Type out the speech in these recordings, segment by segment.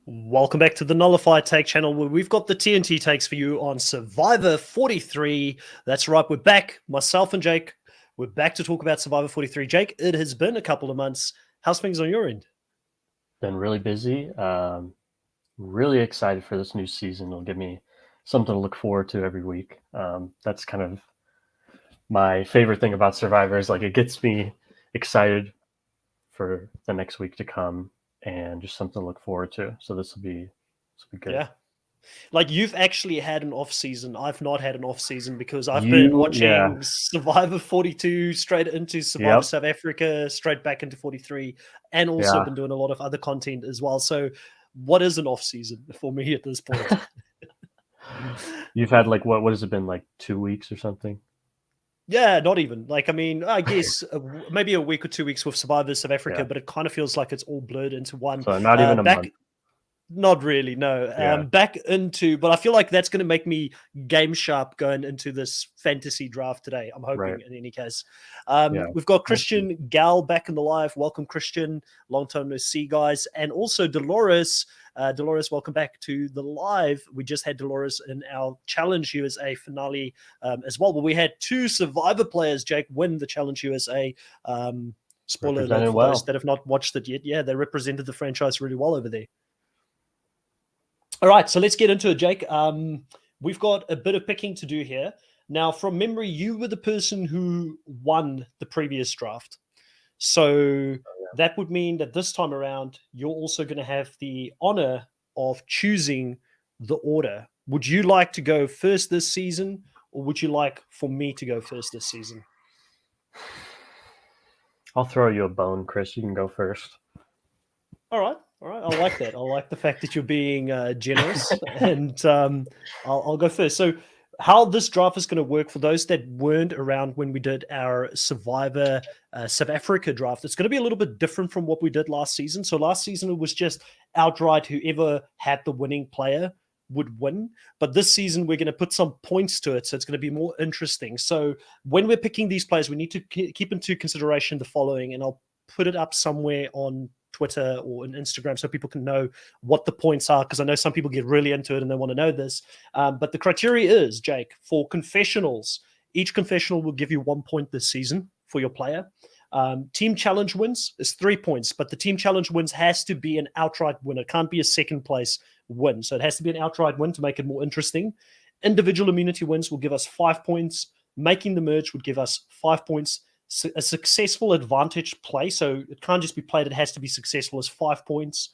Welcome back to the Nullified Take channel, where we've got the TNT takes for you on Survivor 43. That's right, we're back. Myself and Jake, we're back to talk about Survivor 43. Jake, it has been a couple of months. How's things on your end? Been really busy. Really excited for this new season. It'll give me something to look forward to every week. That's kind of my favorite thing about Survivor is like it gets me excited for the next week to come and just something to look forward to. So this will be good. Yeah. Like, you've actually had an off season. I've not had an off season because I've been watching Survivor 42 straight into Survivor South Africa, straight back into 43, and also been doing a lot of other content as well. So what is an off season for me at this point? You've had like, what has it been, like 2 weeks or something? Yeah, not even. Like, I mean, I guess maybe a week or 2 weeks with Survivor South Africa, but it kind of feels like it's all blurred into one. So not even a month. Not really, no. Back into, but I feel like that's going to make me game sharp going into this fantasy draft today. I'm hoping, in any case. We've got Christian Gal back in the live. Welcome, Christian. Long time no see, guys. And also Dolores. Dolores, welcome back to the live. We just had Dolores in our Challenge USA finale as well. But we had two Survivor players, Jake, win the Challenge USA. Spoiler alert for those that have not watched it yet. Yeah, they represented the franchise really well over there. All right, so let's get into it, Jake. We've got a bit of picking to do here. Now, from memory, you were the person who won the previous draft. So that would mean that this time around, you're also going to have the honor of choosing the order. Would you like to go first this season, or would you like for me to go first this season? I'll throw you a bone, Chris. You can go first. All right. I like that. I like the fact that you're being generous, and I'll go first. So how this draft is going to work for those that weren't around when we did our Survivor South Africa draft, it's going to be a little bit different from what we did last season. So last season, it was just outright whoever had the winning player would win. But this season, we're going to put some points to it. So it's going to be more interesting. So when we're picking these players, we need to keep into consideration the following, and I'll put it up somewhere on Twitter or on Instagram so people can know what the points are, because I know some people get really into it and they want to know this. But the criteria is, Jake, for confessionals, each confessional will give you 1 point this season for your player. Team challenge wins is 3 points, but the team challenge wins has to be an outright win. It can't be a second place win. So it has to be an outright win to make it more interesting. Individual immunity wins will give us 5 points. Making the merge would give us 5 points. A successful advantage play, so it can't just be played, it has to be successful, is 5 points.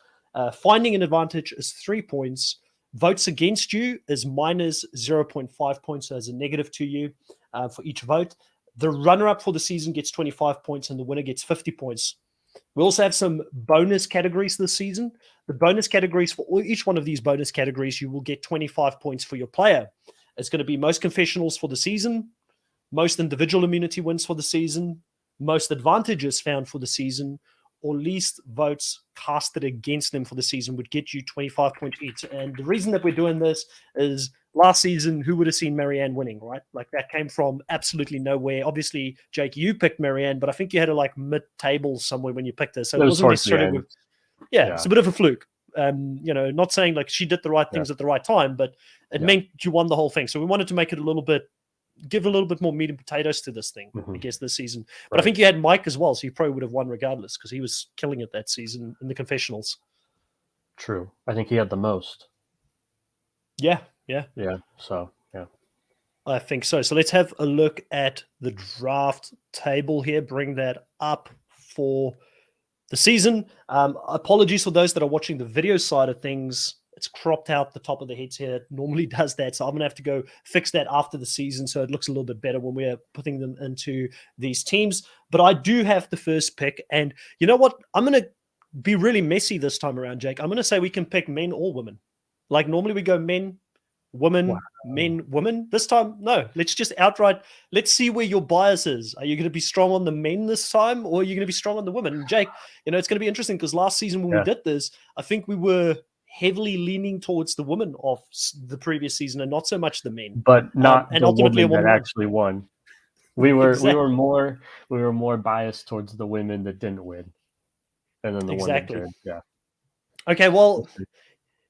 Finding an advantage is 3 points. Votes against you is minus 0.5 points, so as a negative to you for each vote. The runner-up for the season gets 25 points and the winner gets 50 points. We also have some bonus categories this season. The bonus categories, for each one of these bonus categories, you will get 25 points for your player. It's going to be most confessionals for the season, most individual immunity wins for the season, most advantages found for the season, or least votes casted against them for the season would get you 25 points each. And the reason that we're doing this is last season, who would have seen Marianne winning, right? Like, that came from absolutely nowhere. Obviously, Jake, you picked Marianne, but I think you had a like mid-table somewhere when you picked her. So it wasn't necessarily it's a bit of a fluke. Not saying like she did the right things at the right time, but it meant you won the whole thing. So we wanted to make it give a little bit more meat and potatoes to this thing, I guess, this season. But I think you had Mike as well, so you probably would have won regardless because he was killing it that season in the confessionals. True. I think he had the most. Yeah, Yeah, Yeah. So yeah. I think so. So let's have a look at the draft table here. Bring that up for the season. Apologies for those that are watching the video side of things. It's cropped out the top of the heads here. It normally does that. So I'm going to have to go fix that after the season so it looks a little bit better when we're putting them into these teams. But I do have the first pick. And you know what? I'm going to be really messy this time around, Jake. I'm going to say we can pick men or women. Like normally we go men, women, men, women. This time, no. Let's just outright. Let's see where your bias is. Are you going to be strong on the men this time, or are you going to be strong on the women? And Jake, it's going to be interesting because last season when we did this, I think we were heavily leaning towards the women of the previous season and not so much the men. But not and the ultimately, a woman that woman won. actually won. We were Exactly. we were more biased towards the women that didn't win, and then the one that Exactly. did. Yeah. Okay. Well,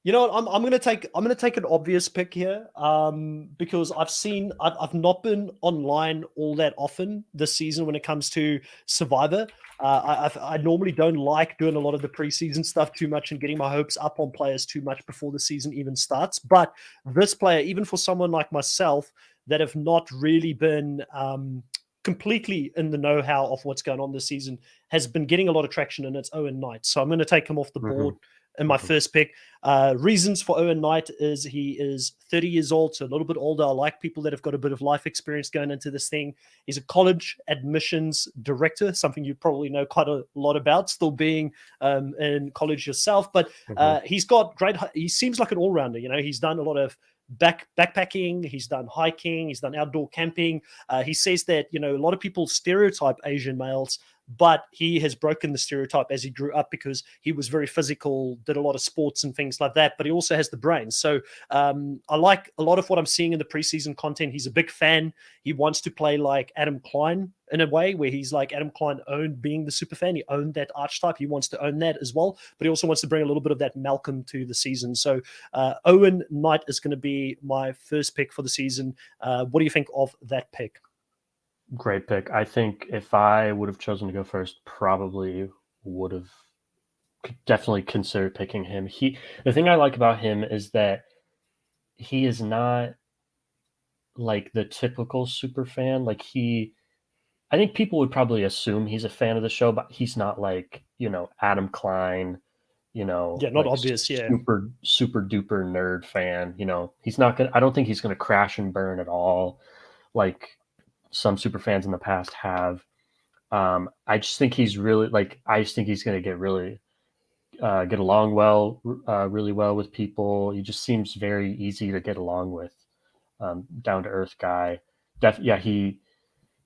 you know what? I'm gonna take an obvious pick here, because I've not been online all that often this season when it comes to Survivor. I normally don't like doing a lot of the preseason stuff too much and getting my hopes up on players too much before the season even starts. But this player, even for someone like myself that have not really been completely in the know-how of what's going on this season, has been getting a lot of traction, and it's Owen Knight. So I'm going to take him off the board in my first pick. Reasons for Owen Knight is he is 30 years old, so a little bit older. I like people that have got a bit of life experience going into this thing. He's a college admissions director, something you probably know quite a lot about, still being in college yourself. But he's got great. He seems like an all-rounder. He's done a lot of backpacking, he's done hiking, he's done outdoor camping. He says that a lot of people stereotype Asian males, but he has broken the stereotype as he grew up because he was very physical, did a lot of sports and things like that, but he also has the brain. So I like a lot of what I'm seeing in the preseason content. He's a big fan. He wants to play like Adam Klein in a way where he's like Adam Klein owned being the super fan. He owned that archetype. He wants to own that as well, but he also wants to bring a little bit of that Malcolm to the season. So Owen Knight is going to be my first pick for the season. What do you think of that pick? Great pick. I think if I would have chosen to go first, probably would have definitely considered picking him. The thing I like about him is that he is not like the typical super fan. I think people would probably assume he's a fan of the show, but he's not like, Adam Klein, Yeah, not like obvious. Yeah. super duper nerd fan. I don't think he's gonna crash and burn at all, like some super fans in the past have. I just think he's really I just think he's gonna get really get along really well with people. He just seems very easy to get along with. Down to earth guy.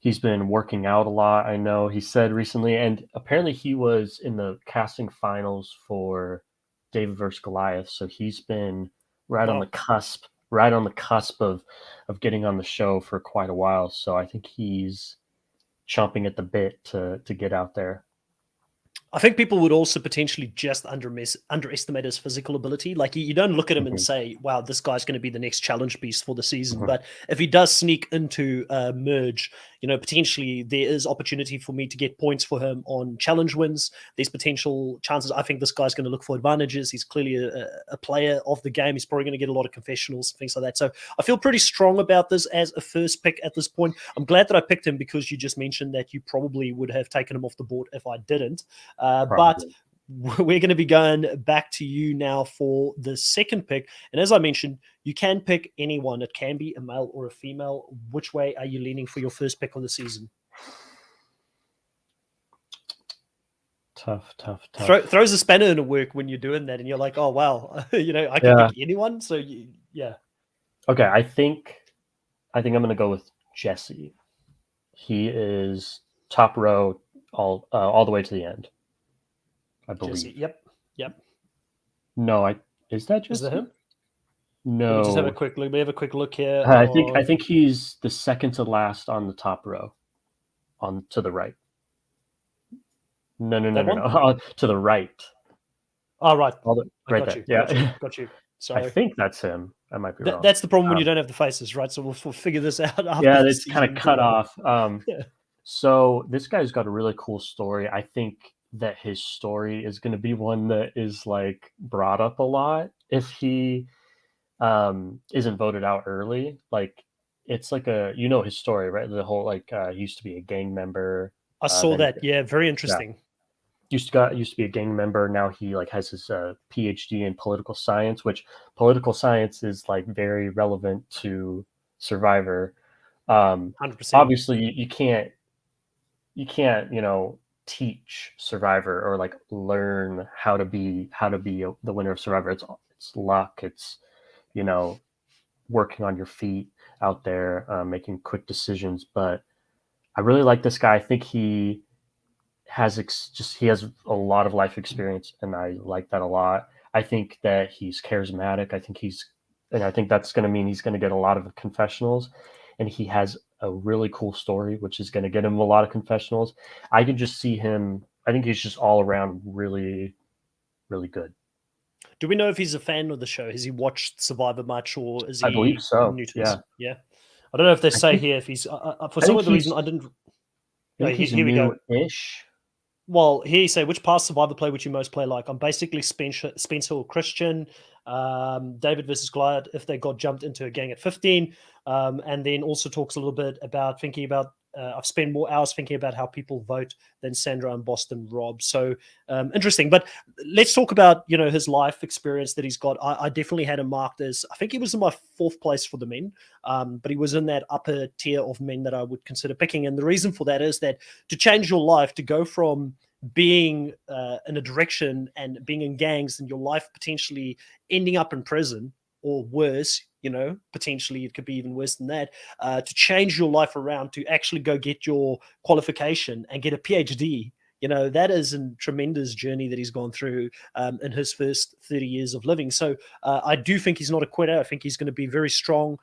He's been working out a lot. I know he said recently, and apparently he was in the casting finals for David versus Goliath. So he's been right on the cusp of getting on the show for quite a while. So I think he's chomping at the bit to get out there. I think people would also potentially just underestimate his physical ability. Like you don't look at him and say, "Wow, this guy's going to be the next challenge beast for the season." But if he does sneak into merge, potentially there is opportunity for me to get points for him on challenge wins. There's potential chances. I think this guy's going to look for advantages. He's clearly a player of the game. He's probably going to get a lot of confessionals, things like that. So I feel pretty strong about this as a first pick at this point. I'm glad that I picked him because you just mentioned that you probably would have taken him off the board if I didn't. But we're going to be going back to you now for the second pick. And as I mentioned, you can pick anyone. It can be a male or a female. Which way are you leaning for your first pick of the season? Tough. Throws a spanner in the work when you're doing that, and you're like, oh, wow, I can pick anyone. So, yeah. Okay, I think I'm going to go with Jesse. He is top row all the way to the end, I believe. Jesse, yep. No, is that Jesse? Is that him? No. Let me just have a quick look. We have a quick look here. I think he's the second to last on the top row, on to the right. No. To the right. Oh, right. Right there. Yeah. Got you. Sorry. I think that's him. I might be wrong. That's the problem when you don't have the faces, right? So we'll figure this out after. Yeah, it's kind of cut off. So this guy's got a really cool story. I think that his story is going to be one that is like brought up a lot if he isn't voted out early, like it's like his story, right? The whole he used to be a gang member, I saw then that. Yeah, very yeah, interesting. used to be a gang member. Now he like has his PhD in political science, which political science is like very relevant to Survivor. Um, 100%. Obviously, you can't teach Survivor or like learn how to be the winner of Survivor. It's luck. It's you know working on your feet out there, making quick decisions. But I really like this guy. I think he has a lot of life experience, and I like that a lot. I think that he's charismatic. And I think that's going to mean he's going to get a lot of confessionals, and he has a really cool story, which is going to get him a lot of confessionals. I can just see him. I think he's just all around really, really good. Do we know if he's a fan of the show? Has he watched Survivor much, or is I believe he so. new to Yeah, this? Yeah, I don't know if they I say think here if he's for I some think other reason he's I didn't. I Oh, think he's here we go. new-ish. Well, here you say, which past Survivor play would you most play like? I'm basically Spencer or Christian, David versus Goliath if they got jumped into a gang at 15. And then also talks a little bit about thinking about, I've spent more hours thinking about how people vote than Sandra and Boston Rob. So interesting. But let's talk about, his life experience that he's got. I definitely had him marked as, I think he was in my fourth place for the men, but he was in that upper tier of men that I would consider picking. And the reason for that is that to change your life, to go from being in a direction and being in gangs and your life potentially ending up in prison or worse, potentially it could be even worse than that, to change your life around, to actually go get your qualification and get a PhD. That is a tremendous journey that he's gone through in his first 30 years of living. So I do think he's not a quitter. I think he's going to be very strong.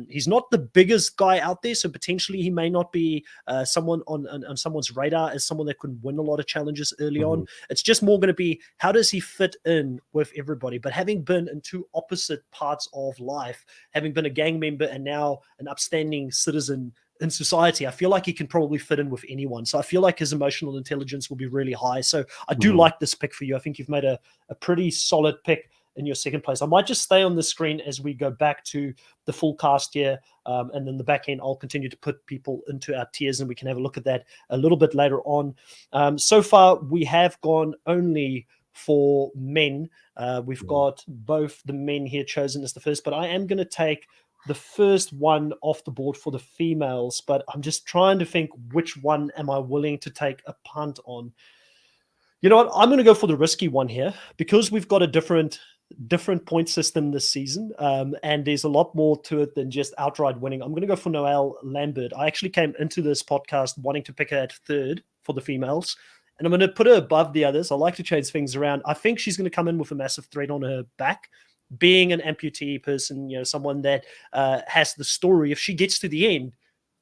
He's not the biggest guy out there, so potentially he may not be someone on someone's radar as someone that could win a lot of challenges early on. Mhm. It's just more going to be how does he fit in with everybody. But having been in two opposite parts of life, having been a gang member and now an upstanding citizen in society, I feel like he can probably fit in with anyone. So I feel like his emotional intelligence will be really high. So I do Mhm. like this pick for you. I think you've made a pretty solid pick in your second place. I might just stay on the screen as we go back to the full cast here. And then the back end, I'll continue to put people into our tiers and we can have a look at that a little bit later on. So far, we have gone only for men. We've Mhm. got both the men here chosen as the first, but I am going to take the first one off the board for the females, but I'm just trying to think which one am I willing to take a punt on. You know what? I'm going to go for the risky one here because we've got a different point system this season, and there's a lot more to it than just outright winning. I'm going to go for Noelle Lambert. I actually came into this podcast wanting to pick her at third for the females, and I'm going to put her above the others. I like to change things around. I think she's going to come in with a massive threat on her back. Being an amputee person, someone that has the story. If she gets to the end,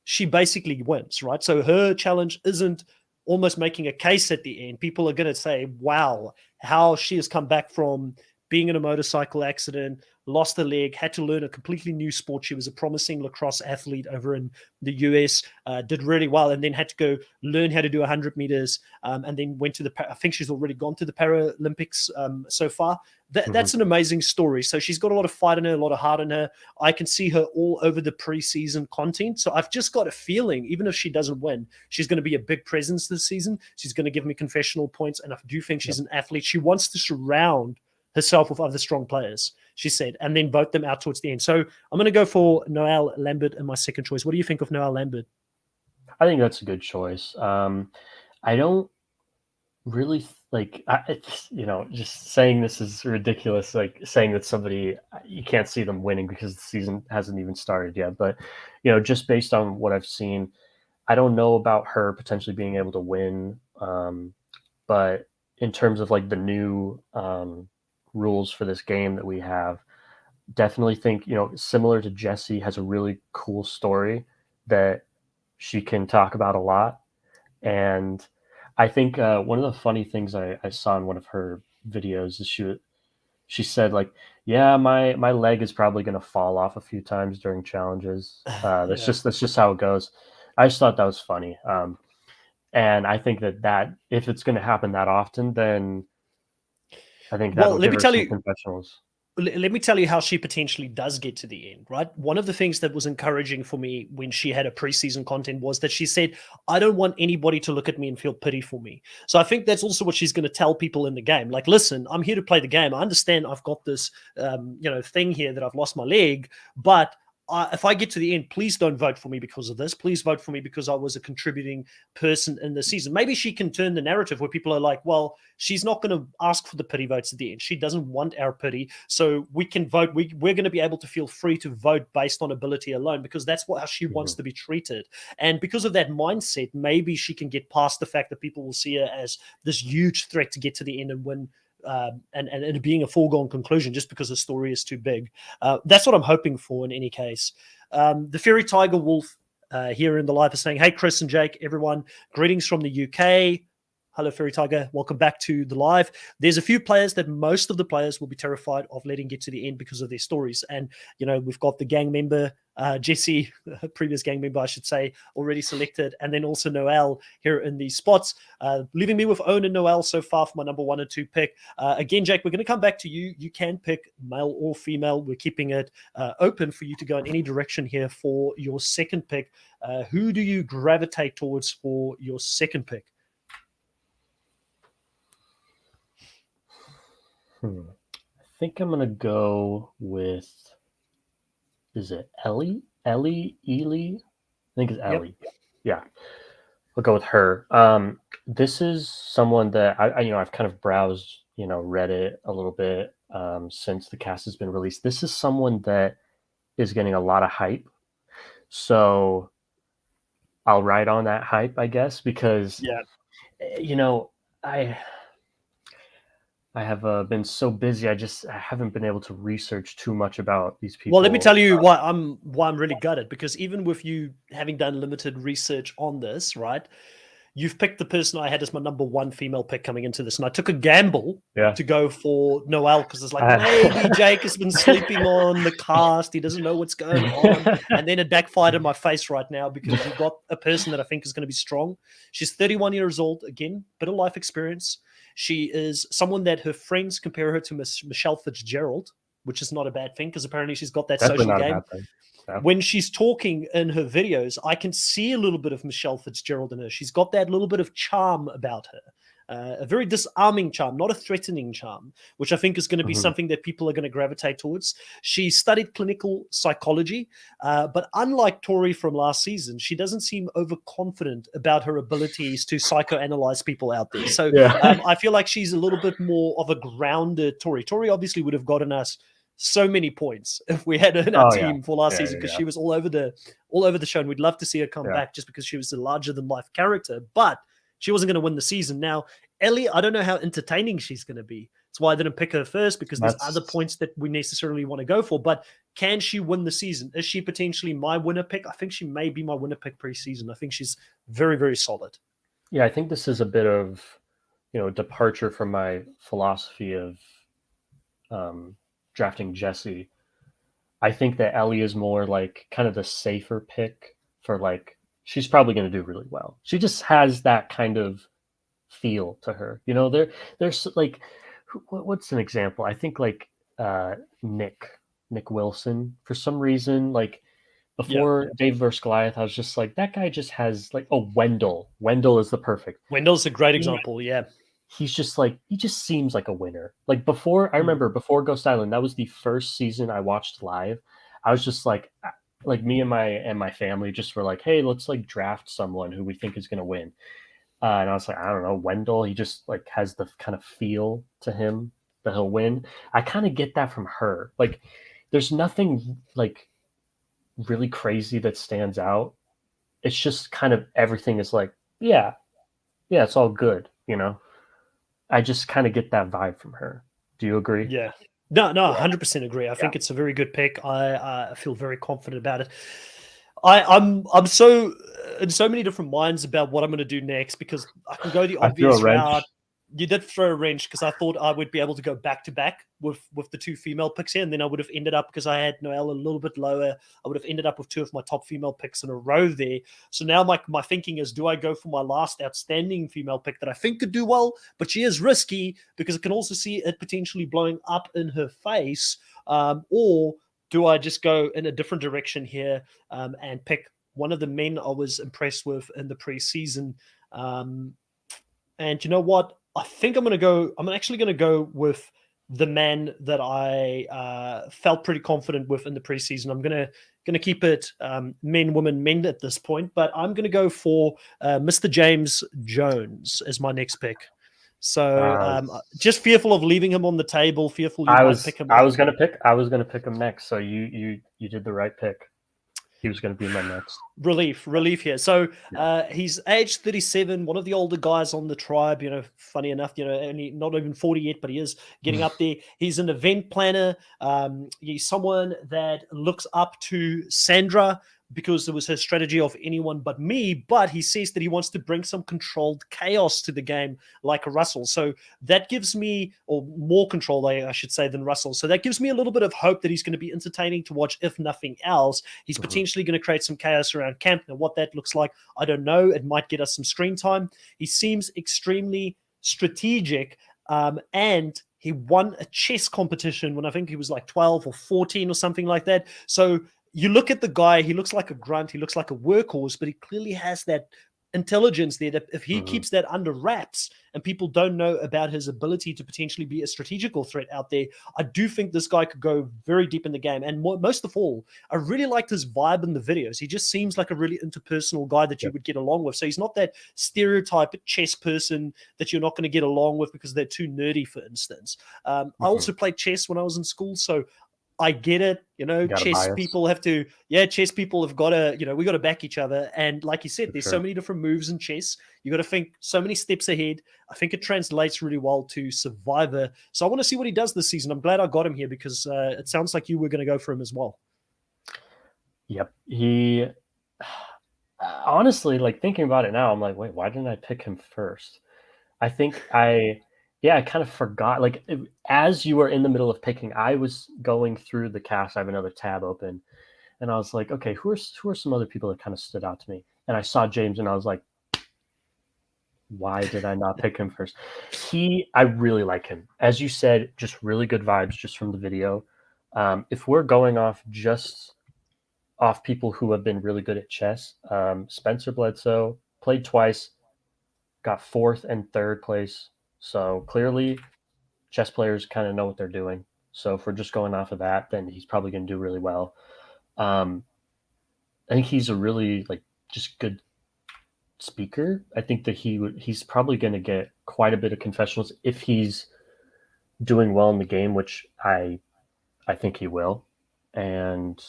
she basically wins, right? So her challenge isn't almost making a case at the end. People are going to say, wow, how she has come back from being in a motorcycle accident, lost a leg, had to learn a completely new sport. She was a promising lacrosse athlete over in the US, did really well, and then had to go learn how to do 100 meters, and then went to I think she's already gone to the Paralympics so far. Mhm. That's an amazing story. So she's got a lot of fight in her, a lot of heart in her. I can see her all over the preseason content. So I've just got a feeling, even if she doesn't win, she's going to be a big presence this season. She's going to give me confessional points. And I do think Yep. she's an athlete. She wants to surround herself with other strong players, she said, and then vote them out towards the end. So I'm going to go for Noelle Lambert in my second choice. What do you think of Noelle Lambert? I think that's a good choice. I don't really just saying this is ridiculous. Like saying that somebody you can't see them winning because the season hasn't even started yet. But just based on what I've seen, I don't know about her potentially being able to win. But in terms of like the new rules for this game that we have, definitely think similar to Jesse has a really cool story that she can talk about a lot. And I think one of the funny things I saw in one of her videos is she said like, yeah, my leg is probably going to fall off a few times during challenges. Yeah. That's just how it goes. I just thought that was funny. And I think that if it's going to happen that often, then I think Well, that'll let give me her tell some you, confessionals. let me tell you how she potentially does get to the end, right? One of the things that was encouraging for me when she had a preseason content was that she said, I don't want anybody to look at me and feel pity for me. So I think that's also what she's going to tell people in the game. Like, listen, I'm here to play the game. I understand I've got this, thing here that I've lost my leg, but if I get to the end, please don't vote for me because of this. Please vote for me because I was a contributing person in the season. Maybe she can turn the narrative where people are like, well, she's not going to ask for the pity votes at the end. She doesn't want our pity. So we can vote. We're going to be able to feel free to vote based on ability alone because that's how she wants to be treated. And because of that mindset, maybe she can get past the fact that people will see her as this huge threat to get to the end and win. And it being a foregone conclusion just because the story is too big. That's what I'm hoping for in any case. The Fairy Tiger Wolf here in the live is saying, hey, Chris and Jake, everyone, greetings from the UK. Hello, Fairy Tiger. Welcome back to the live. There's a few players that most of the players will be terrified of letting get to the end because of their stories. And, we've got the gang member, Jesse, previous gang member, I should say, already selected. And then also Noel here in these spots, leaving me with Owen and Noel so far for my number 1 and 2 pick. Again, Jake, we're going to come back to you. You can pick male or female. We're keeping it open for you to go in any direction here for your second pick. Who do you gravitate towards for your second pick? I think I'm going to go with, is it Ellie? Ely? I think it's Ellie. Yep. Yeah. I'll go with her. This is someone that I've kind of browsed, Reddit a little bit since the cast has been released. This is someone that is getting a lot of hype. So I'll ride on that hype, I guess, because, I have been so busy. I haven't been able to research too much about these people. Well, let me tell you why I'm really gutted, because even with you having done limited research on this, right, you've picked the person I had as my number 1 female pick coming into this, and I took a gamble to go for Noel because it's like maybe Jake has been sleeping on the cast. He doesn't know what's going on, and then it backfired in my face right now because you've got a person that I think is going to be strong. She's 31 years old, again, bit of life experience. She is someone that her friends compare her to Michelle Fitzgerald, which is not a bad thing because apparently she's got that social game. Yeah. When she's talking in her videos, I can see a little bit of Michelle Fitzgerald in her. She's got that little bit of charm about her. A very disarming charm, not a threatening charm, which I think is going to be something that people are going to gravitate towards. She studied clinical psychology, but unlike Tori from last season, she doesn't seem overconfident about her abilities to psychoanalyze people out there. So I feel like she's a little bit more of a grounded Tori. Tori obviously would have gotten us so many points if we had her in our team for last season because she was all over the show, and we'd love to see her come back just because she was a larger than life character, but she wasn't going to win the season. Now, Ellie, I don't know how entertaining she's going to be. That's why I didn't pick her first, because there's other points that we necessarily want to go for. But can she win the season? Is she potentially my winner pick? I think she may be my winner pick pre-season. I think she's very, very solid. Yeah, I think this is a bit of, departure from my philosophy of drafting Jesse. I think that Ellie is more like kind of the safer pick for she's probably going to do really well. She just has that kind of feel to her. There's what's an example? I think Nick Wilson, for some reason, before Dave vs. Goliath, I was just like, that guy just has Wendell. Wendell is the perfect. Wendell's a great example. Yeah. He's just he just seems like a winner. Before, I remember before Ghost Island, that was the first season I watched live. I was just me and my family just were like, hey, let's draft someone who we think is going to win. And I was like, I don't know, Wendell, he just has the kind of feel to him that he'll win. I kind of get that from her. There's nothing really crazy that stands out. It's just kind of everything is yeah, it's all good, I just kind of get that vibe from her. Do you agree? Yeah. No, 100% agree. I think it's a very good pick. I feel very confident about it. I'm so in so many different minds about what I'm going to do next, because I can go the obvious route. You did throw a wrench because I thought I would be able to go back to back with the 2 female picks here, and then I would have ended up, because I had Noelle a little bit lower, I would have ended up with 2 of my top female picks in a row there. So now my thinking is, do I go for my last outstanding female pick that I think could do well, but she is risky because I can also see it potentially blowing up in her face, Or do I just go in a different direction here and pick one of the men I was impressed with in the preseason? Um, and you know what? I think I'm going to go. I'm actually going to go with the man that I felt pretty confident with in the preseason. I'm gonna keep it men, women, men at this point, but I'm going to go for Mr. James Jones as my next pick. So Uh, just fearful of leaving him on the table. Fearful you I might was pick him I up. was gonna pick him next. So you did the right pick. He was gonna be my next. Relief here. So Yeah. he's age 37, one of the older guys on the tribe. Funny enough, only not even 40 yet, but he is getting up there. He's an event planner. He's someone that looks up to Sandra because it was her strategy of anyone but me. But he says that he wants to bring some controlled chaos to the game, like Russell. So that gives me, or more control, I should say, than Russell. So that gives me a little bit of hope that he's going to be entertaining to watch, if nothing else. He's potentially going to create some chaos around camp. Now, what that looks like, I don't know. It might get us some screen time. He seems extremely strategic, and he won a chess competition when I think he was like 12 or 14 or something like that. So you look at the guy, he looks like a grunt, he looks like a workhorse, but he clearly has that intelligence there that if he keeps that under wraps and people don't know about his ability to potentially be a strategical threat out there, I do think this guy could go very deep in the game. And most of all, I really liked his vibe in the videos. He just seems like a really interpersonal guy that you would get along with. So he's not that stereotype chess person that you're not going to get along with because they're too nerdy, for instance. I also played chess when I was in school, so I get it. Got a Chess bias people have to, chess people have got to, we got to back each other. And like you said, for there's sure. so many different moves in chess. You got to think so many steps ahead. I think it translates really well to Survivor. So I want to see what he does this season. I'm glad I got him here because it sounds like you were going to go for him as well. Yep. He honestly, like thinking about it now, I'm like, wait, why didn't I pick him first? I think I kind of forgot. Like as you were in the middle of picking, I was going through the cast. I have another tab open, and I was like, okay, who are some other people that kind of stood out to me? And I saw James, and I was like, why did I not pick him first? I really like him. As you said, just really good vibes just from the video. If we're going off just off people who have been really good at chess, Spencer Bledsoe played twice, got fourth and third place. So clearly, chess players kind of know what they're doing. So if we're just going off of that, then he's probably going to do really well. I think he's a really just good speaker. I think that he's probably going to get quite a bit of confessionals if he's doing well in the game, which I think he will. And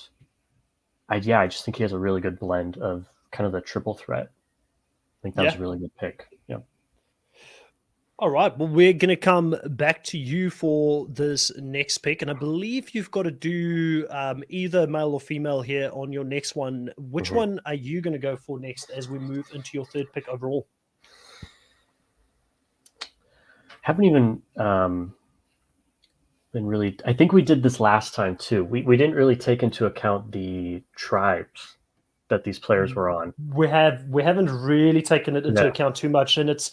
I just think he has a really good blend of kind of the triple threat. I think that was a really good pick. Yeah. All right. Well, we're going to come back to you for this next pick. And I believe you've got to do either male or female here on your next one. Which one are you going to go for next as we move into your third pick overall? Haven't even been really. I think we did this last time too. We didn't really take into account the tribes that these players were on. We haven't really taken it into account too much, and it's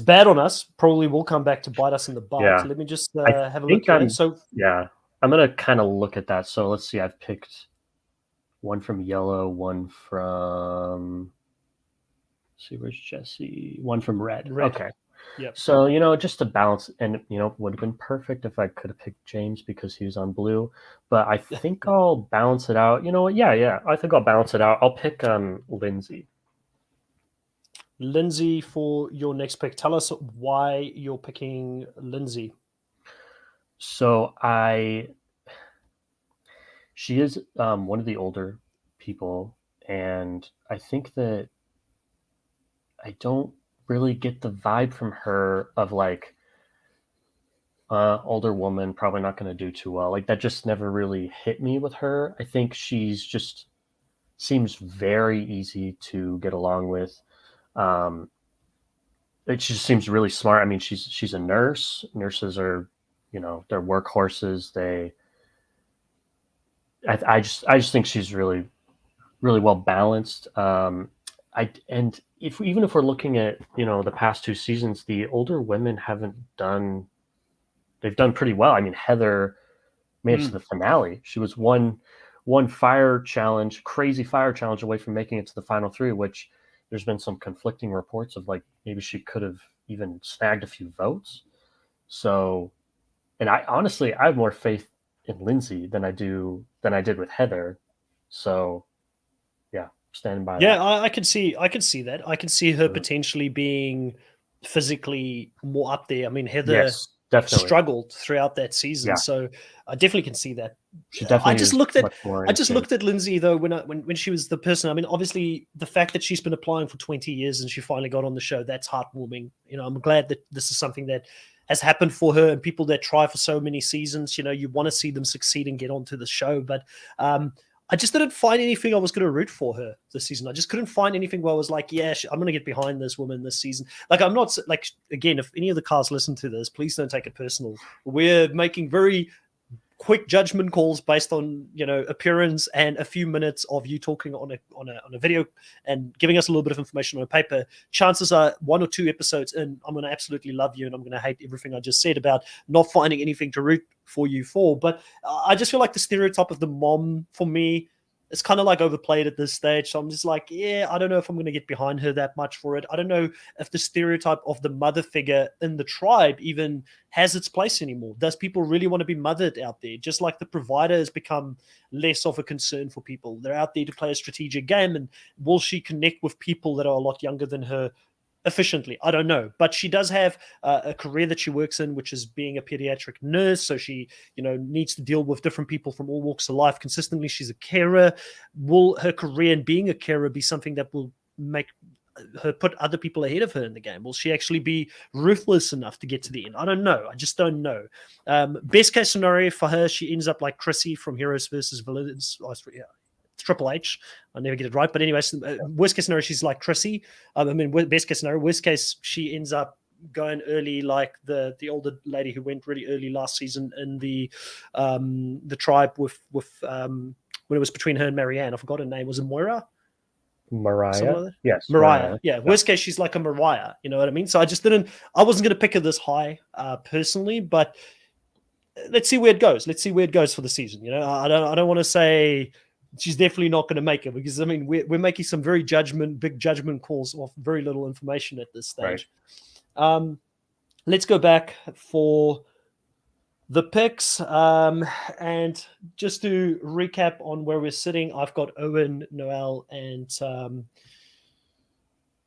bad on us. Probably will come back to bite us in the butt. Yeah. Let me just I have a think look here. I'm gonna kind of look at that. So let's see. I've picked one from yellow, one from. Let's see, where's Jesse? One from red. Okay. Yep. So just to balance, and would have been perfect if I could have picked James because he was on blue. But I think I'll balance it out. You know what? Yeah. I think I'll balance it out. I'll pick Lindsay. Lindsay for your next pick. Tell us why you're picking Lindsay. So she is one of the older people, and I think that I don't really get the vibe from her of older woman, probably not going to do too well. Like that just never really hit me with her. I think she's just seems very easy to get along with. It just seems really smart. I mean, she's a nurse. Nurses are, they're workhorses. I just think she's really, really well balanced. Even if we're looking at the past two seasons, the older women they've done pretty well. I mean, Heather made it to the finale. She was one crazy fire challenge away from making it to the final three, which there's been some conflicting reports of like maybe she could have even snagged a few votes. So, and I honestly I have more faith in Lindsay than I did with Heather. So, yeah, standing by Yeah, that. I can see that. I can see her potentially being physically more up there. I mean, Heather Yes, definitely. struggled throughout that season, Yeah, so I definitely can see that. she definitely is much more I in just shape. looked at Lindsay though when she was the person. I mean, obviously the fact that she's been applying for 20 years and she finally got on the show, that's heartwarming. You know, I'm glad that this is something that has happened for her, and people that try for so many seasons, you know, you want to see them succeed and get onto the show. But I just didn't find anything I was going to root for her this season. I just couldn't find anything where I was like, yeah, I'm going to get behind this woman this season. Like, I'm not like, again, if any of the cast listen to this, please don't take it personal. We're making very quick judgment calls based on, you know, appearance and a few minutes of you talking on a video and giving us a little bit of information on a paper. Chances are 1 or 2 episodes in, I'm going to absolutely love you and I'm going to hate everything I just said about not finding anything to root for you for. But I just feel like the stereotype of the mom for me, it's kind of like overplayed at this stage. So I'm just like, yeah, I don't know if I'm going to get behind her that much for it. I don't know if the stereotype of the mother figure in the tribe even has its place anymore. Does people really want to be mothered out there? Just like the provider has become less of a concern for people. They're out there to play a strategic game. And will she connect with people that are a lot younger than her efficiently? I don't know, but she does have a career that she works in, which is being a pediatric nurse. So she, you know, needs to deal with different people from all walks of life consistently. She's a carer. Will her career in being a carer be something that will make her put other people ahead of her in the game? Will she actually be ruthless enough to get to the end? I don't know. I just don't know. Best case scenario for her, she ends up like Chrissy from Heroes versus Villains. Yeah, it's Triple H. I never get it right. But anyways, worst case scenario, she's like Chrissy. I mean, best case scenario, worst case, she ends up going early like the older lady who went really early last season in the tribe with when it was between her and Marianne. I forgot her name. Was it Moira? Something Mariah? like that? Yes, Mariah. Yeah. Worst case, she's like a Mariah. You know what I mean? So I wasn't going to pick her this high personally, but let's see where it goes. Let's see where it goes for the season. You know, I don't want to say she's definitely not going to make it, because I mean we're making some very big judgment calls off very little information at this stage. Right. Let's go back for the picks, and just to recap on where we're sitting, I've got Owen, Noel, and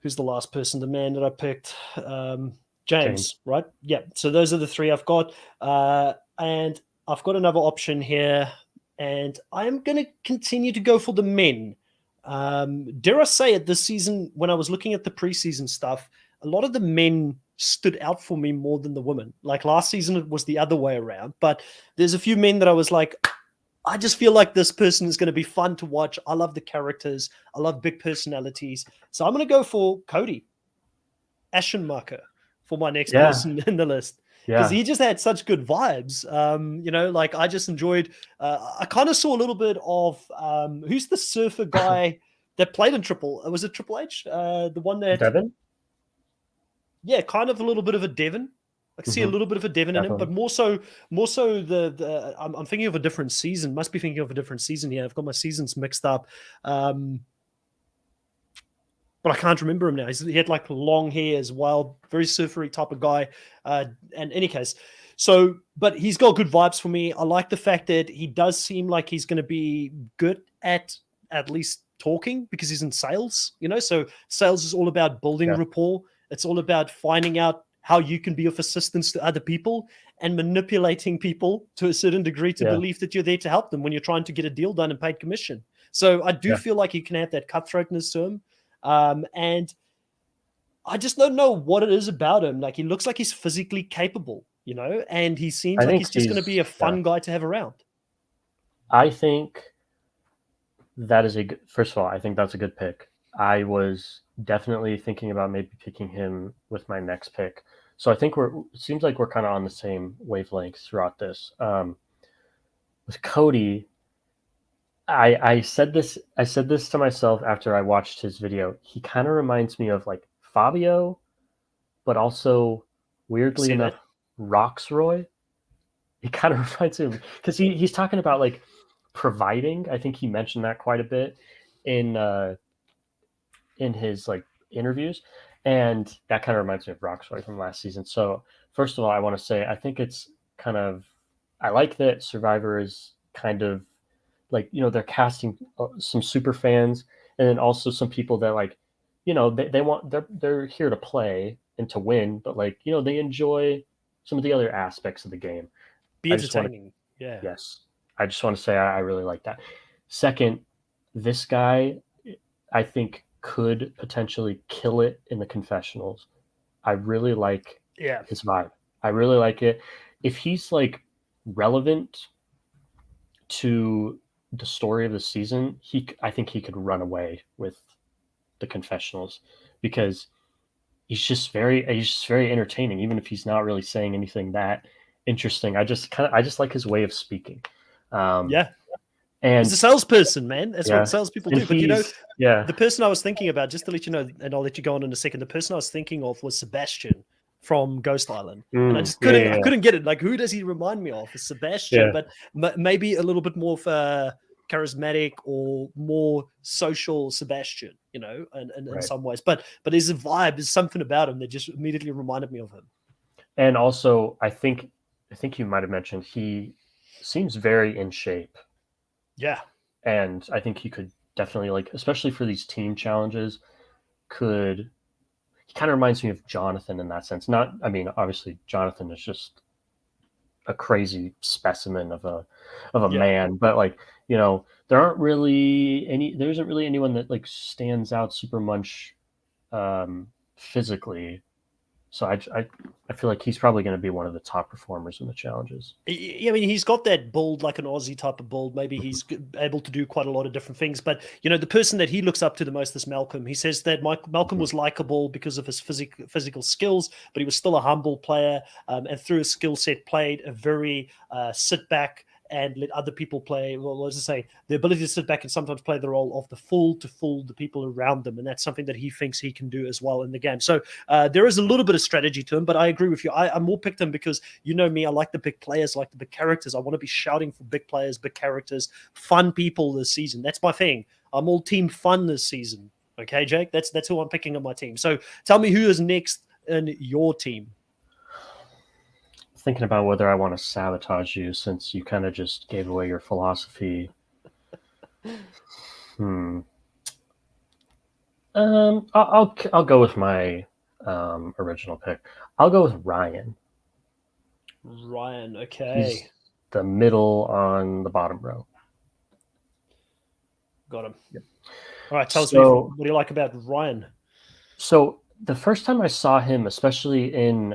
who's the last person? The man that I picked, James, right? Yeah. So those are the 3 I've got, and I've got another option here, and I'm going to continue to go for the men. Dare I say it, this season, when I was looking at the preseason stuff, a lot of the men stood out for me more than the women. Like last season, it was the other way around. But there's a few men that I was like, I just feel like this person is going to be fun to watch. I love the characters. I love big personalities. So I'm going to go for Cody Aschenmacher for my next person in the list. Because he just had such good vibes. You know, like I just enjoyed, I kind of saw a little bit of, who's the surfer guy that played in Was it Triple H? The one that... Devin? Yeah, kind of a little bit of a Devin. I can see a little bit of a Devin in him, but more so the I'm thinking of a different season. Must be thinking of a different season here. I've got my seasons mixed up. But I can't remember him now. He had like long hair as well, very surfery type of guy. And in any case, but he's got good vibes for me. I like the fact that he does seem like he's going to be good at least talking, because he's in sales, you know. So sales is all about building rapport. It's all about finding out how you can be of assistance to other people and manipulating people to a certain degree to believe that you're there to help them when you're trying to get a deal done and paid commission. So I do feel like he can have that cutthroatness to him. And I just don't know what it is about him. Like, he looks like he's physically capable, you know, and he seems like he's just going to be a fun guy to have around. I think that is first of all, I think that's a good pick. I was definitely thinking about maybe picking him with my next pick. So I think it seems like we're kind of on the same wavelength throughout this. With Cody, I said this to myself after I watched his video. He kind of reminds me of like Fabio, but also weirdly enough, Roxroy. He kind of reminds me because he's talking about like providing. I think he mentioned that quite a bit in his like interviews, and that kind of reminds me of Roxroy from last season. So first of all, I want to say I think it's kind of I like that Survivor is kind of like they're casting some super fans and then also some people that like they want they're here to play and to win, but like they enjoy some of the other aspects of the game. Be I just want to entertaining. Yeah. Yes, I just want to say I really like that. Second, this guy I think could potentially kill it in the confessionals. I really like Yeah. his vibe. I really like it. If he's like relevant to the story of the season, I think he could run away with the confessionals because he's just very entertaining, even if he's not really saying anything that interesting. I just like his way of speaking. Um, Yeah. He's and a salesperson, man. That's what yeah, salespeople and do. But yeah, the person I was thinking about, just to let you know, and I'll let you go on in a second. The person I was thinking of was Sebastian from Ghost Island, and I just yeah, couldn't. I couldn't get it. Like, who does he remind me of? It's Sebastian, yeah, but maybe a little bit more charismatic or more social Sebastian. And in right. some ways, but his vibe, there's something about him that just immediately reminded me of him. And also, I think you might have mentioned he seems very in shape, Yeah, and I think he could definitely like, especially for these team challenges, could he kind of reminds me of Jonathan in that sense. Not, I mean, obviously Jonathan is just a crazy specimen of a yeah. man, but like there isn't really anyone that like stands out super much physically. So I feel like he's probably going to be one of the top performers in the challenges. I mean, he's got that build, like an Aussie type of build. Maybe he's able to do quite a lot of different things. But, the person that he looks up to the most is Malcolm. He says that Malcolm was likable because of his physical skills, but he was still a humble player. And through his skill set, played a very sit back and let other people play. Well, let's just say the ability to sit back and sometimes play the role of the fool to fool the people around them. And that's something that he thinks he can do as well in the game. So there is a little bit of strategy to him, but I agree with you. I more picked him because me, I like the big players, I like the big characters. I want to be shouting for big players, big characters, fun people this season. That's my thing. I'm all team fun this season. Okay, Jake? That's who I'm picking on my team. So tell me who is next in your team. Thinking about whether I want to sabotage you since you kind of just gave away your philosophy. Hmm. I'll go with my original pick. I'll go with Ryan. Ryan, He's okay. the middle on the bottom row. Got him. Yep. All right, tell us So what do you like about Ryan? so the first time I saw him, especially in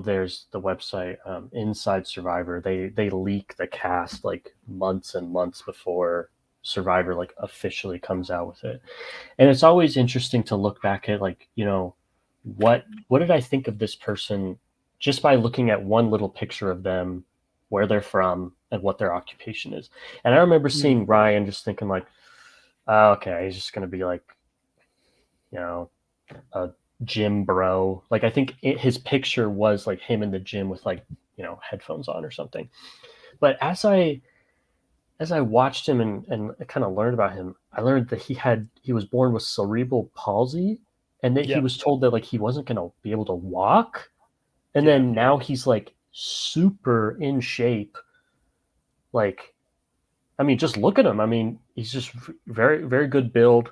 there's the website Inside Survivor. They leak the cast like months and months before Survivor like officially comes out with it. And it's always interesting to look back at like, what did I think of this person just by looking at one little picture of them, where they're from, and what their occupation is. And I remember seeing Ryan just thinking like, oh, okay, he's just gonna be like, a gym bro. Like I think his picture was like him in the gym with like headphones on or something. But as I watched him and kind of learned about him, I learned that he was born with cerebral palsy, and that he Yep. was told that like he wasn't gonna be able to walk, and Yeah. then now he's like super in shape. Like, I mean, just look at him. I mean, he's just very very good build,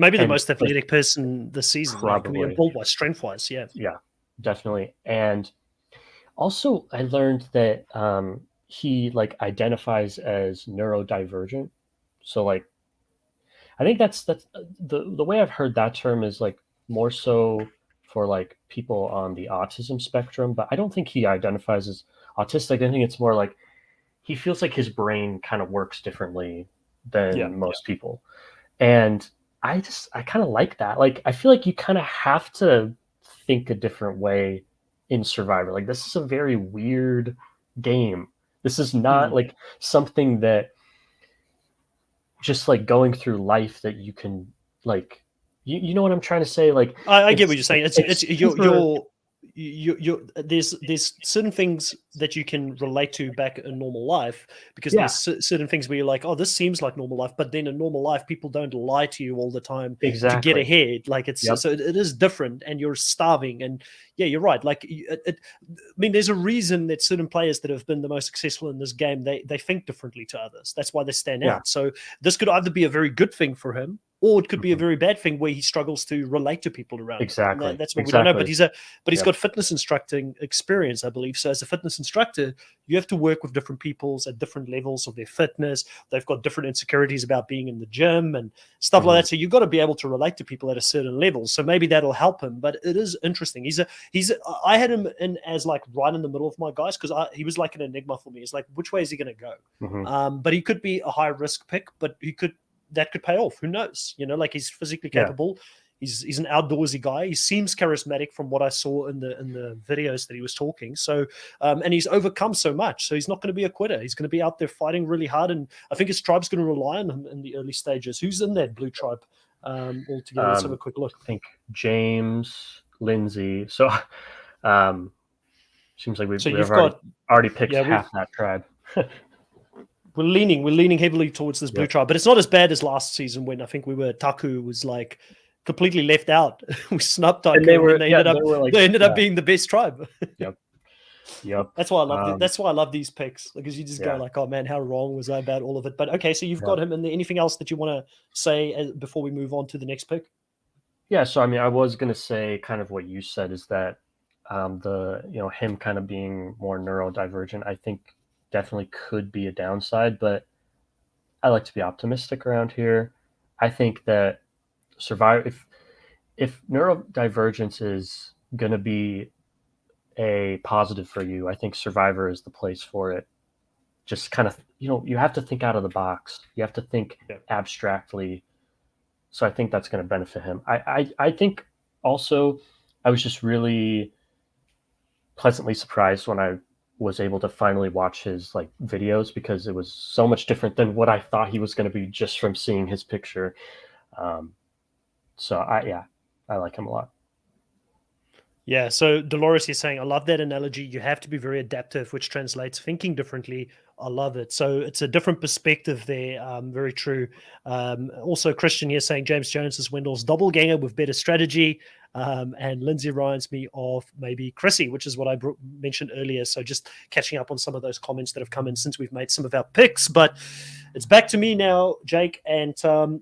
Maybe the and most like athletic person this season, like probably build wise, strength wise. Yeah. yeah, definitely. And also, I learned that he like identifies as neurodivergent. So like I think that's the way I've heard that term is like more so for like people on the autism spectrum, but I don't think he identifies as autistic. I think it's more like he feels like his brain kind of works differently Yeah. than most people. And I kind of like that. Like I feel like you kind of have to think a different way in Survivor. Like this is a very weird game. This is not like something that just like going through life that you can like you know what I'm trying to say? Like I get what you're saying. It's it's super you're there's certain things that you can relate to back in normal life, because Yeah, there's certain things where you're like, oh, this seems like normal life, but then in normal life people don't lie to you all the time to get exactly. ahead. Like it's Yep. so it is different, and you're starving. And yeah, you're right. Like I mean, there's a reason that certain players that have been the most successful in this game, they think differently to others. That's why they stand Yeah. out. So this could either be a very good thing for him, or it could be a Mhm. very bad thing where he struggles to relate to people around him. And Exactly. that's what we don't know. Exactly. But he's Yep. got fitness instructing experience, I believe. So as a fitness instructor, you have to work with different peoples at different levels of their fitness. They've got different insecurities about being in the gym and stuff like Mhm. that. So you've got to be able to relate to people at a certain level. So maybe that'll help him. But it is interesting. I had him in as like right in the middle of my guys, because he was like an enigma for me. It's like, which way is he going to go? Mhm. But he could be a high risk pick, but that could pay off. Who knows? Like he's physically Yeah. capable. He's an outdoorsy guy. He seems charismatic from what I saw in the videos that he was talking. So and he's overcome so much. So he's not going to be a quitter. He's going to be out there fighting really hard. And I think his tribe's going to rely on him in the early stages. Who's in that blue tribe altogether? Let's have a quick look. I think James, Lindsay. So seems like So we've you've got already picked yeah, half that tribe. we're leaning heavily towards this blue Yep. tribe, but it's not as bad as last season when I think Taku was like completely left out. We snubbed Taku, And they and were then they were like ended up being the best tribe. Yep. Yep. That's why I love That's why I love these picks, because you just go Yeah. like, oh man, how wrong was I about all of it? But okay, so you've got him in there. Anything else that you want to say before we move on to the next pick? Yeah, so I mean, I was gonna say kind of what you said is that the him kind of being more neurodivergent, I think definitely could be a downside, but I like to be optimistic around here. I think that survive if neurodivergence is gonna be a positive for you, I think Survivor is the place for it. Just kind of you have to think out of the box. You have to think abstractly. So I think that's going to benefit him. I think also I was just really pleasantly surprised when I was able to finally watch his like videos, because it was so much different than what I thought he was going to be just from seeing his picture. So I like him a lot. Yeah, so Dolores is saying, I love that analogy. You have to be very adaptive, which translates thinking differently. I love it. So it's a different perspective there. Very true. Also, Christian here saying James Jones is Wendell's doppelganger with better strategy. And Lindsay reminds me of maybe Chrissy, which is what I mentioned earlier. So just catching up on some of those comments that have come in since we've made some of our picks. But it's back to me now, Jake. And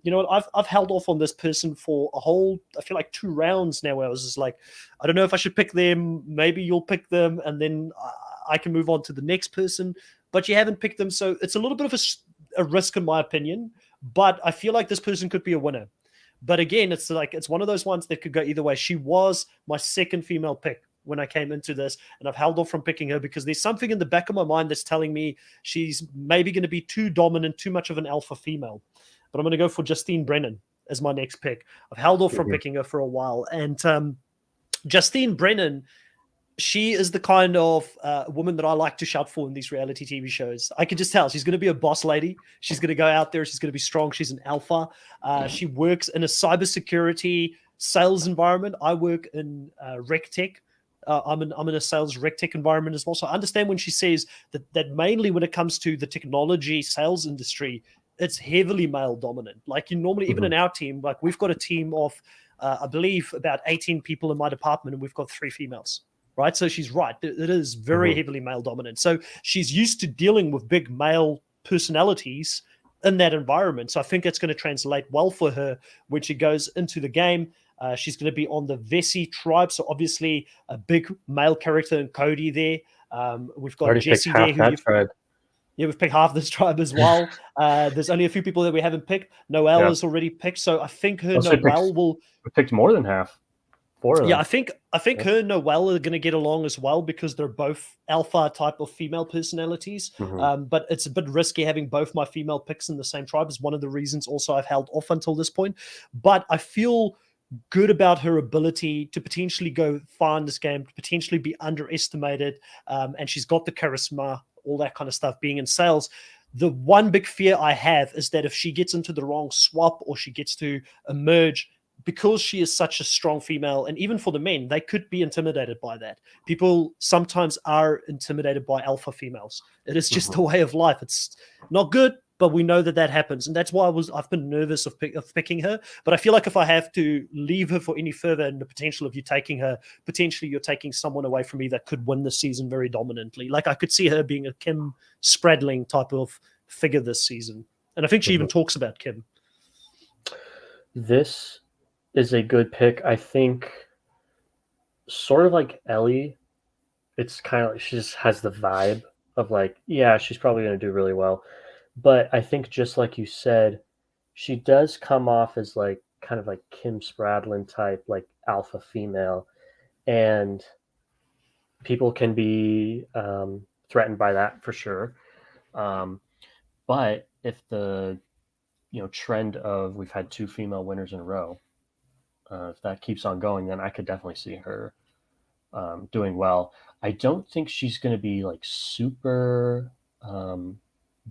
you know what? I've held off on this person for a whole, I feel like 2 rounds now, where I was just like, I don't know if I should pick them. Maybe you'll pick them, and then I can move on to the next person. But you haven't picked them, so it's a little bit of a risk, in my opinion. But I feel like this person could be a winner. But again, it's one of those ones that could go either way. She was my second female pick when I came into this, and I've held off from picking her because there's something in the back of my mind that's telling me she's maybe going to be too dominant, too much of an alpha female. But I'm going to go for Justine Brennan as my next pick. I've held off from picking her for a while, and Justine Brennan, she is the kind of woman that I like to shout for in these reality TV shows. I can just tell she's going to be a boss lady. She's going to go out there. She's going to be strong. She's an alpha. She works in a cybersecurity sales environment. I work in rec tech. I'm in a sales rec tech environment as well. So I understand when she says that mainly when it comes to the technology sales industry, it's heavily male dominant. Like you normally, even in our team, like we've got a team of, I believe, about 18 people in my department, and we've got 3 females. Right. So she's right. It is very heavily male dominant. So she's used to dealing with big male personalities in that environment. So I think it's going to translate well for her when she goes into the game. She's going to be on the Vessi tribe. So obviously a big male character in Cody there. We've got Already Jesse picked there. half that tribe. Yeah, we've picked half this tribe as well. There's only a few people that we haven't picked. Noelle is already picked. So I think her Noelle will... We picked more than half. 4 of them. Yeah, I think her and Noelle are going to get along as well because they're both alpha type of female personalities. But it's a bit risky having both my female picks in the same tribe. Is one of the reasons also I've held off until this point. But I feel good about her ability to potentially go far in this game, to potentially be underestimated. And she's got the charisma, all that kind of stuff, being in sales. The one big fear I have is that if she gets into the wrong swap or she gets to emerge, because she is such a strong female, and even for the men, they could be intimidated by that. People sometimes are intimidated by alpha females. It is just Mhm. the way of life. It's not good, but we know that that happens, and that's why I've been nervous of picking her. But I feel like if I have to leave her for any further, and the potential of you taking her, potentially you're taking someone away from me that could win the season very dominantly. Like I could see her being a Kim Spradling type of figure this season, and I think she even Mhm. talks about Kim. This is a good pick. I think sort of like Ellie, it's kind of like she just has the vibe of like, yeah, she's probably going to do really well. But I think just like you said, she does come off as like kind of like Kim Spradlin type, like alpha female, and people can be threatened by that for sure. Um, but if the trend of we've had two female winners in a row, if that keeps on going, then I could definitely see her doing well. I don't think she's going to be like super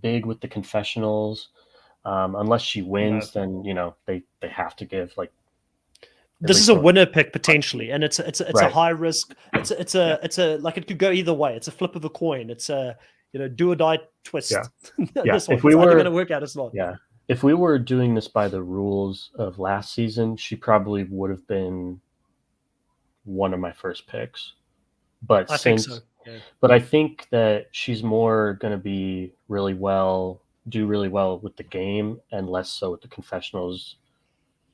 big with the confessionals. Unless she No. wins, then they have to give like at This is least a one. winner pick potentially, and it's a Right. high risk. Yeah. It's a like it could go either way. It's a flip of a coin. It's a do or die Yeah. twist. Yeah. This one, it's either going to work out or it's not. Yeah, if we were doing this by the rules of last season, she probably would have been one of my first picks. But I think so. since, Yeah. but I think that she's more going to be do really well with the game and less so with the confessionals.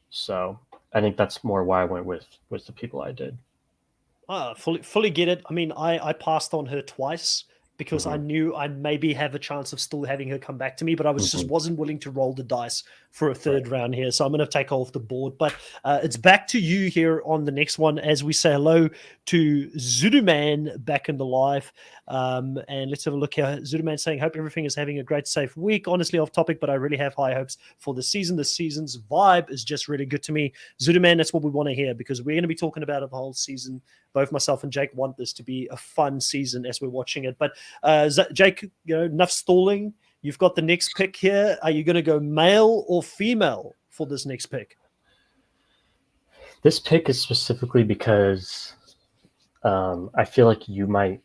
So I think that's more why I went with the people I did. Fully get it. I mean, I passed on her twice because I Hmm. knew I maybe have a chance of still having her come back to me, but I was just Hmm. wasn't willing to roll the dice for a Right. third round here. So I'm going to take her off the board. But it's back to you here on the next one as we say hello to Zuduman back in the live. And let's have a look here. Zuduman saying, hope everything is having a great, safe week. Honestly, off topic, but I really have high hopes for the season. The season's vibe is just really good to me. Zuduman, that's what we want to hear because we're going to be talking about it the whole season. Both myself and Jake want this to be a fun season as we're watching it. But Jake, enough stalling. You've got the next pick here. Are you going to go male or female for this next pick? This pick is specifically because I feel like you might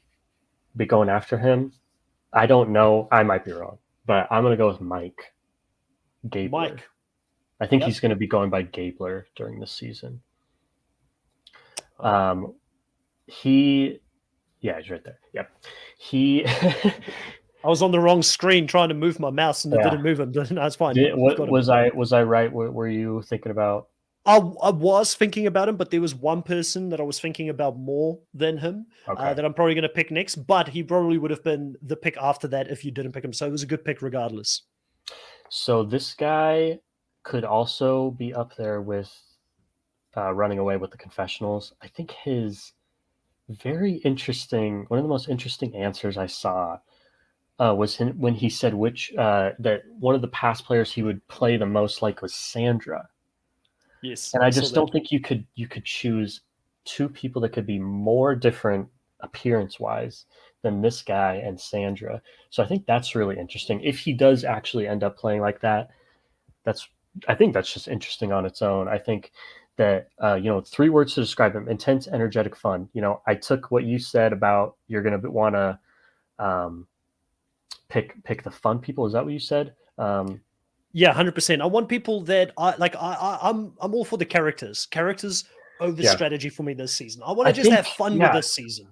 be going after him. I don't know. I might be wrong, but I'm going to go with Mike Gabler. Mike. I think he's going to be going by Gabler during this season. He's right there. Yep. I was on the wrong screen trying to move my mouse and it didn't move him. No, it's fine. Was I right? What were you thinking about? I was thinking about him, but there was one person that I was thinking about more than him that I'm probably going to pick next, but he probably would have been the pick after that if you didn't pick him. So it was a good pick regardless. So this guy could also be up there with running away with the confessionals. I think his very interesting, one of the most interesting answers I saw was when he said that one of the past players he would play the most like was Sandra. Yes, and I just don't think you could choose two people that could be more different appearance wise than this guy and Sandra. So I think that's really interesting. If he does actually end up playing like that, I think that's just interesting on its own. I think that 3 words to describe him: intense, energetic, fun. I took what you said about you're going to want to pick the fun people. Is that what you said? Yeah, 100%. I want people that I'm all for the characters over strategy for me this season. I want to just have fun with this season.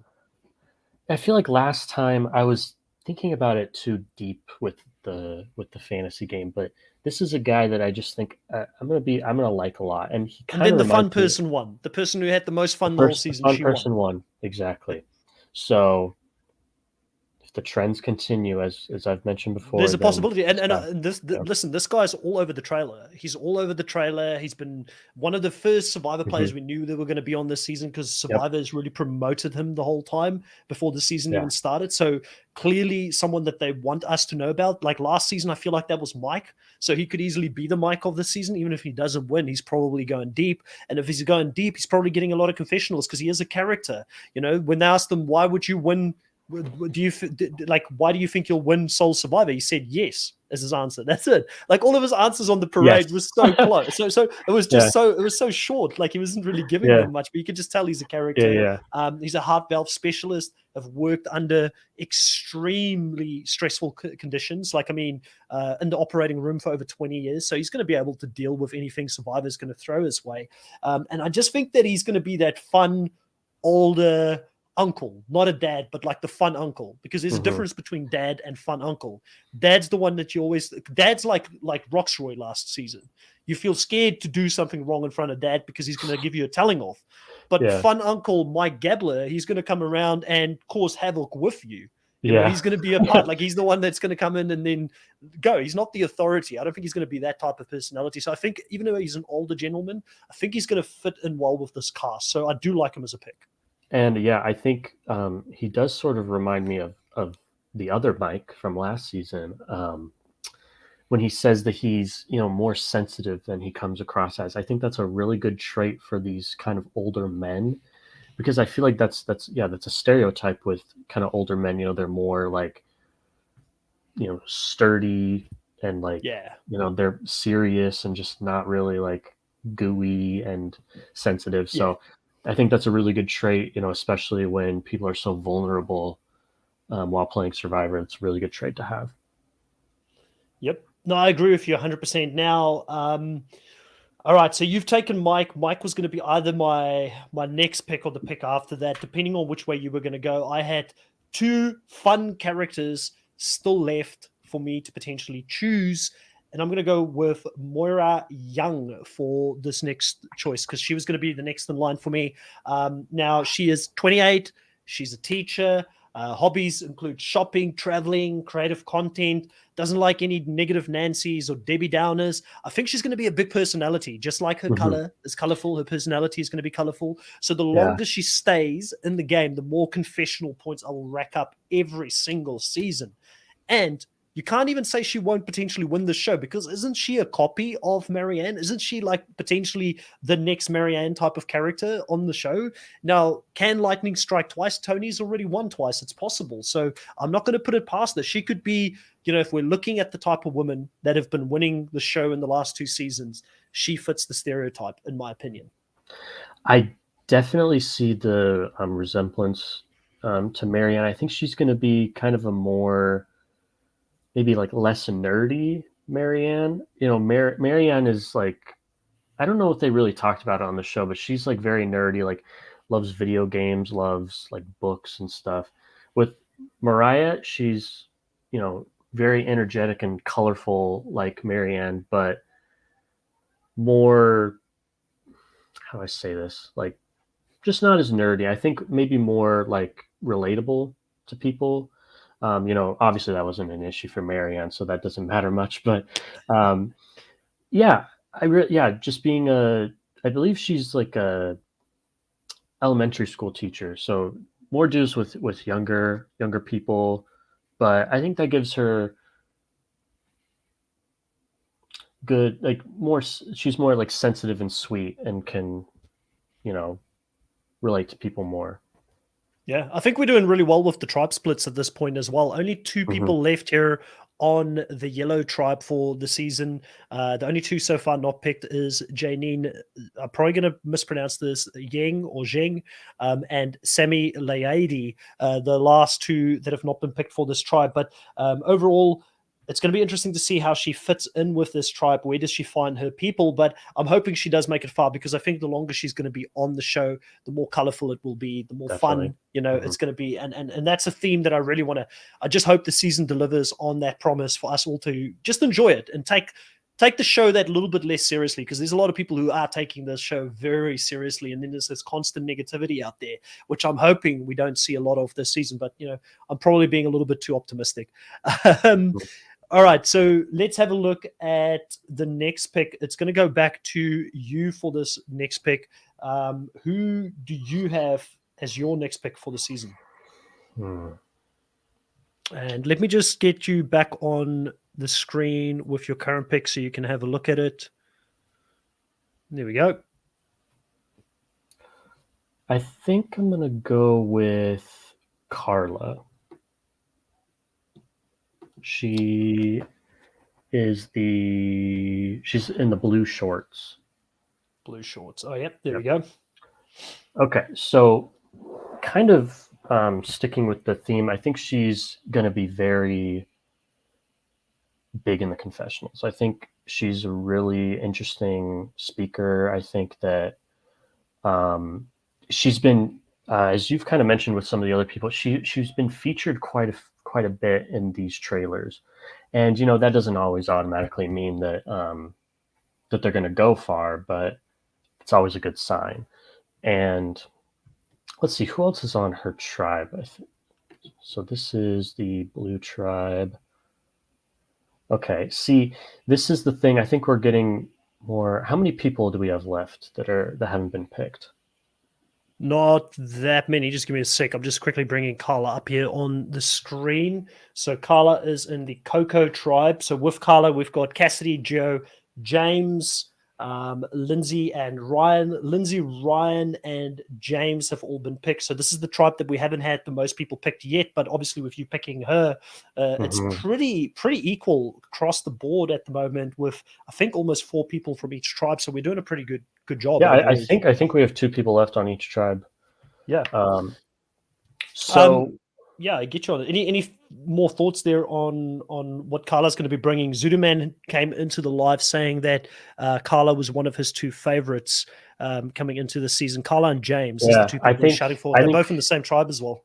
I feel like last time I was thinking about it too deep with the fantasy game, but this is a guy that I just think I'm gonna like a lot, and he kind of then the fun person won, the person who had the most fun the whole season. The fun person won exactly. So if the trends continue, as I've mentioned before, there's a possibility. Listen, this guy's all over the trailer. He's all over the trailer. He's been one of the first Survivor players we knew that were going to be on this season because Survivor has really promoted him the whole time before the season even started. So clearly someone that they want us to know about. Like last season, I feel like that was Mike. So he could easily be the Mike of the season. Even if he doesn't win, he's probably going deep. And if he's going deep, he's probably getting a lot of confessionals because he is a character. When they asked them, why would you win Do you like? Why do you think you'll win Soul Survivor? He said yes as his answer. That's it. Like all of his answers on the parade Yes. was so close. So it was Yeah. just it was so short. Like he wasn't really giving Yeah. them much, but you could just tell he's a Yeah. character. Yeah. He's a heart valve specialist. Have worked under extremely stressful conditions. Like I mean, in the operating room for over 20 years. So he's going to be able to deal with anything Survivor's going to throw his way. And I just think that he's going to be that fun, older uncle, not a dad, but like the fun uncle, because there's a difference between dad and fun uncle. Dad's the one that you always, dad's like Roxroy last season. You feel scared to do something wrong in front of dad because he's going to give you a telling off. But Yeah. fun uncle Mike Gabler, he's going to come around and cause havoc with you. You know, Yeah. he's going to be a part, like he's the one that's going to come in and then go. He's not the authority. I don't think he's going to be that type of personality. So I think even though he's an older gentleman, I think he's going to fit in well with this cast. So I do like him as a pick. And yeah, I think he does sort of remind me of the other Mike from last season, when he says that he's more sensitive than he comes across as. I think that's a really good trait for these kind of older men, because I feel like that's a stereotype with kind of older men. They're more like sturdy and like Yeah. they're serious and just not really like gooey and sensitive. So I think that's a really good trait, especially when people are so vulnerable while playing Survivor. It's a really good trait to have. Yep. No, I agree with you 100%. Now, all right. So you've taken Mike. Mike was going to be either my next pick or the pick after that, depending on which way you were going to go. I had two fun characters still left for me to potentially choose. And I'm going to go with Moira Young for this next choice because she was going to be the next in line for me. Now, she is 28. She's a teacher. Hobbies include shopping, traveling, creative content. Doesn't like any negative Nancy's or Debbie Downers. I think she's going to be a big personality, just like her color is colorful. Her personality is going to be colorful. So the longer she stays in the game, the more confessional points I will rack up every single season. And you can't even say she won't potentially win the show because isn't she a copy of Marianne? Isn't she like potentially the next Marianne type of character on the show? Now, can lightning strike twice? Tony's already won twice. It's possible. So I'm not going to put it past her. She could be, if we're looking at the type of women that have been winning the show in the last two seasons, she fits the stereotype, in my opinion. I definitely see the resemblance to Marianne. I think she's going to be kind of a more, maybe like less nerdy Marianne. Marianne is like, I don't know if they really talked about it on the show, but she's like very nerdy, like loves video games, loves like books and stuff. With Mariah, she's, very energetic and colorful like Marianne, but more, how do I say this? Like just not as nerdy. I think maybe more like relatable to people. Obviously that wasn't an issue for Marianne, so that doesn't matter much. But yeah, just being I believe she's like a elementary school teacher, so more dues with younger people. But I think that gives her good, like more. She's more like sensitive and sweet, and can, relate to people more. Yeah, I think we're doing really well with the tribe splits at this point as well. Only two people left here on the yellow tribe for the season. The only two so far not picked is Janine, I'm probably going to mispronounce this, Yang or Zheng, and Sami Laidi, the last two that have not been picked for this tribe. But overall, it's going to be interesting to see how she fits in with this tribe. Where does she find her people? But I'm hoping she does make it far because I think the longer she's going to be on the show, the more colorful it will be, the more Definitely. fun, it's going to be. And that's a theme that I really want to, I just hope the season delivers on that promise for us all to just enjoy it and take the show that little bit less seriously, because there's a lot of people who are taking this show very seriously, and then there's this constant negativity out there, which I'm hoping we don't see a lot of this season. But I'm probably being a little bit too optimistic. All right, so let's have a look at the next pick. It's going to go back to you for this next pick. Who do you have as your next pick for the season? And let me just get you back on the screen with your current pick so you can have a look at it. There we go. I think I'm going to go with Carla. She's in the blue shorts. Blue shorts. Oh, yep. There Yep. we go. Okay, so kind of sticking with the theme, I think she's going to be very big in the confessionals. I think she's a really interesting speaker. I think that she's been, as you've kind of mentioned with some of the other people, she's been featured quite a bit in these trailers, and that doesn't always automatically mean that that they're going to go far, but it's always a good sign. And let's see who else is on her tribe. So this is the blue tribe. Okay, see, this is the thing. I think we're getting more. How many people do we have left that haven't been picked? Not that many. Just give me a sec. I'm just quickly bringing Carla up here on the screen. So Carla is in the Coco tribe. So with Carla, we've got Cassidy, Joe, James, Lindsay, and Ryan. Lindsay, Ryan, and James have all been picked. So this is the tribe that we haven't had the most people picked yet. But obviously, with you picking her, it's pretty equal across the board at the moment. With I think almost 4 people from each tribe. So we're doing a pretty good job. Yeah, I think we have 2 people left on each tribe. Yeah. So yeah, I get you on it. Any more thoughts there on what Carla's going to be bringing? Zuduman came into the live saying that Carla was one of his 2 favorites coming into the season. Carla and James is the 2 people he's shouting for. They're both in the same tribe as well.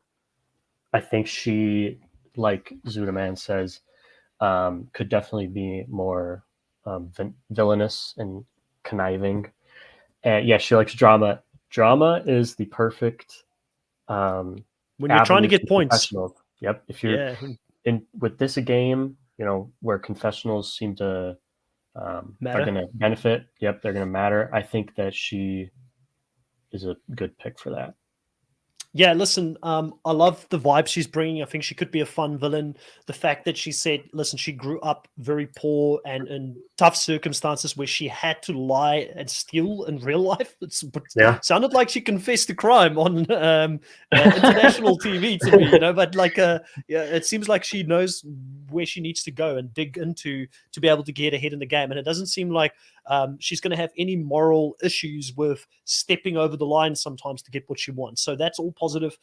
I think she, like Zuduman says, could definitely be more villainous and conniving. And yeah, she likes drama. Drama is the perfect when you're trying to get points. Yep. If you're in with this game, where confessionals seem to are going to benefit. Yep, they're going to matter. I think that she is a good pick for that. Yeah, listen, I love the vibe she's bringing. I think she could be a fun villain. The fact that she said, listen, she grew up very poor and in tough circumstances where she had to lie and steal in real life. It sounded like she confessed a crime on international TV to me, but it seems like she knows where she needs to go and dig into to be able to get ahead in the game. And it doesn't seem like she's going to have any moral issues with stepping over the line sometimes to get what she wants. So that's all positive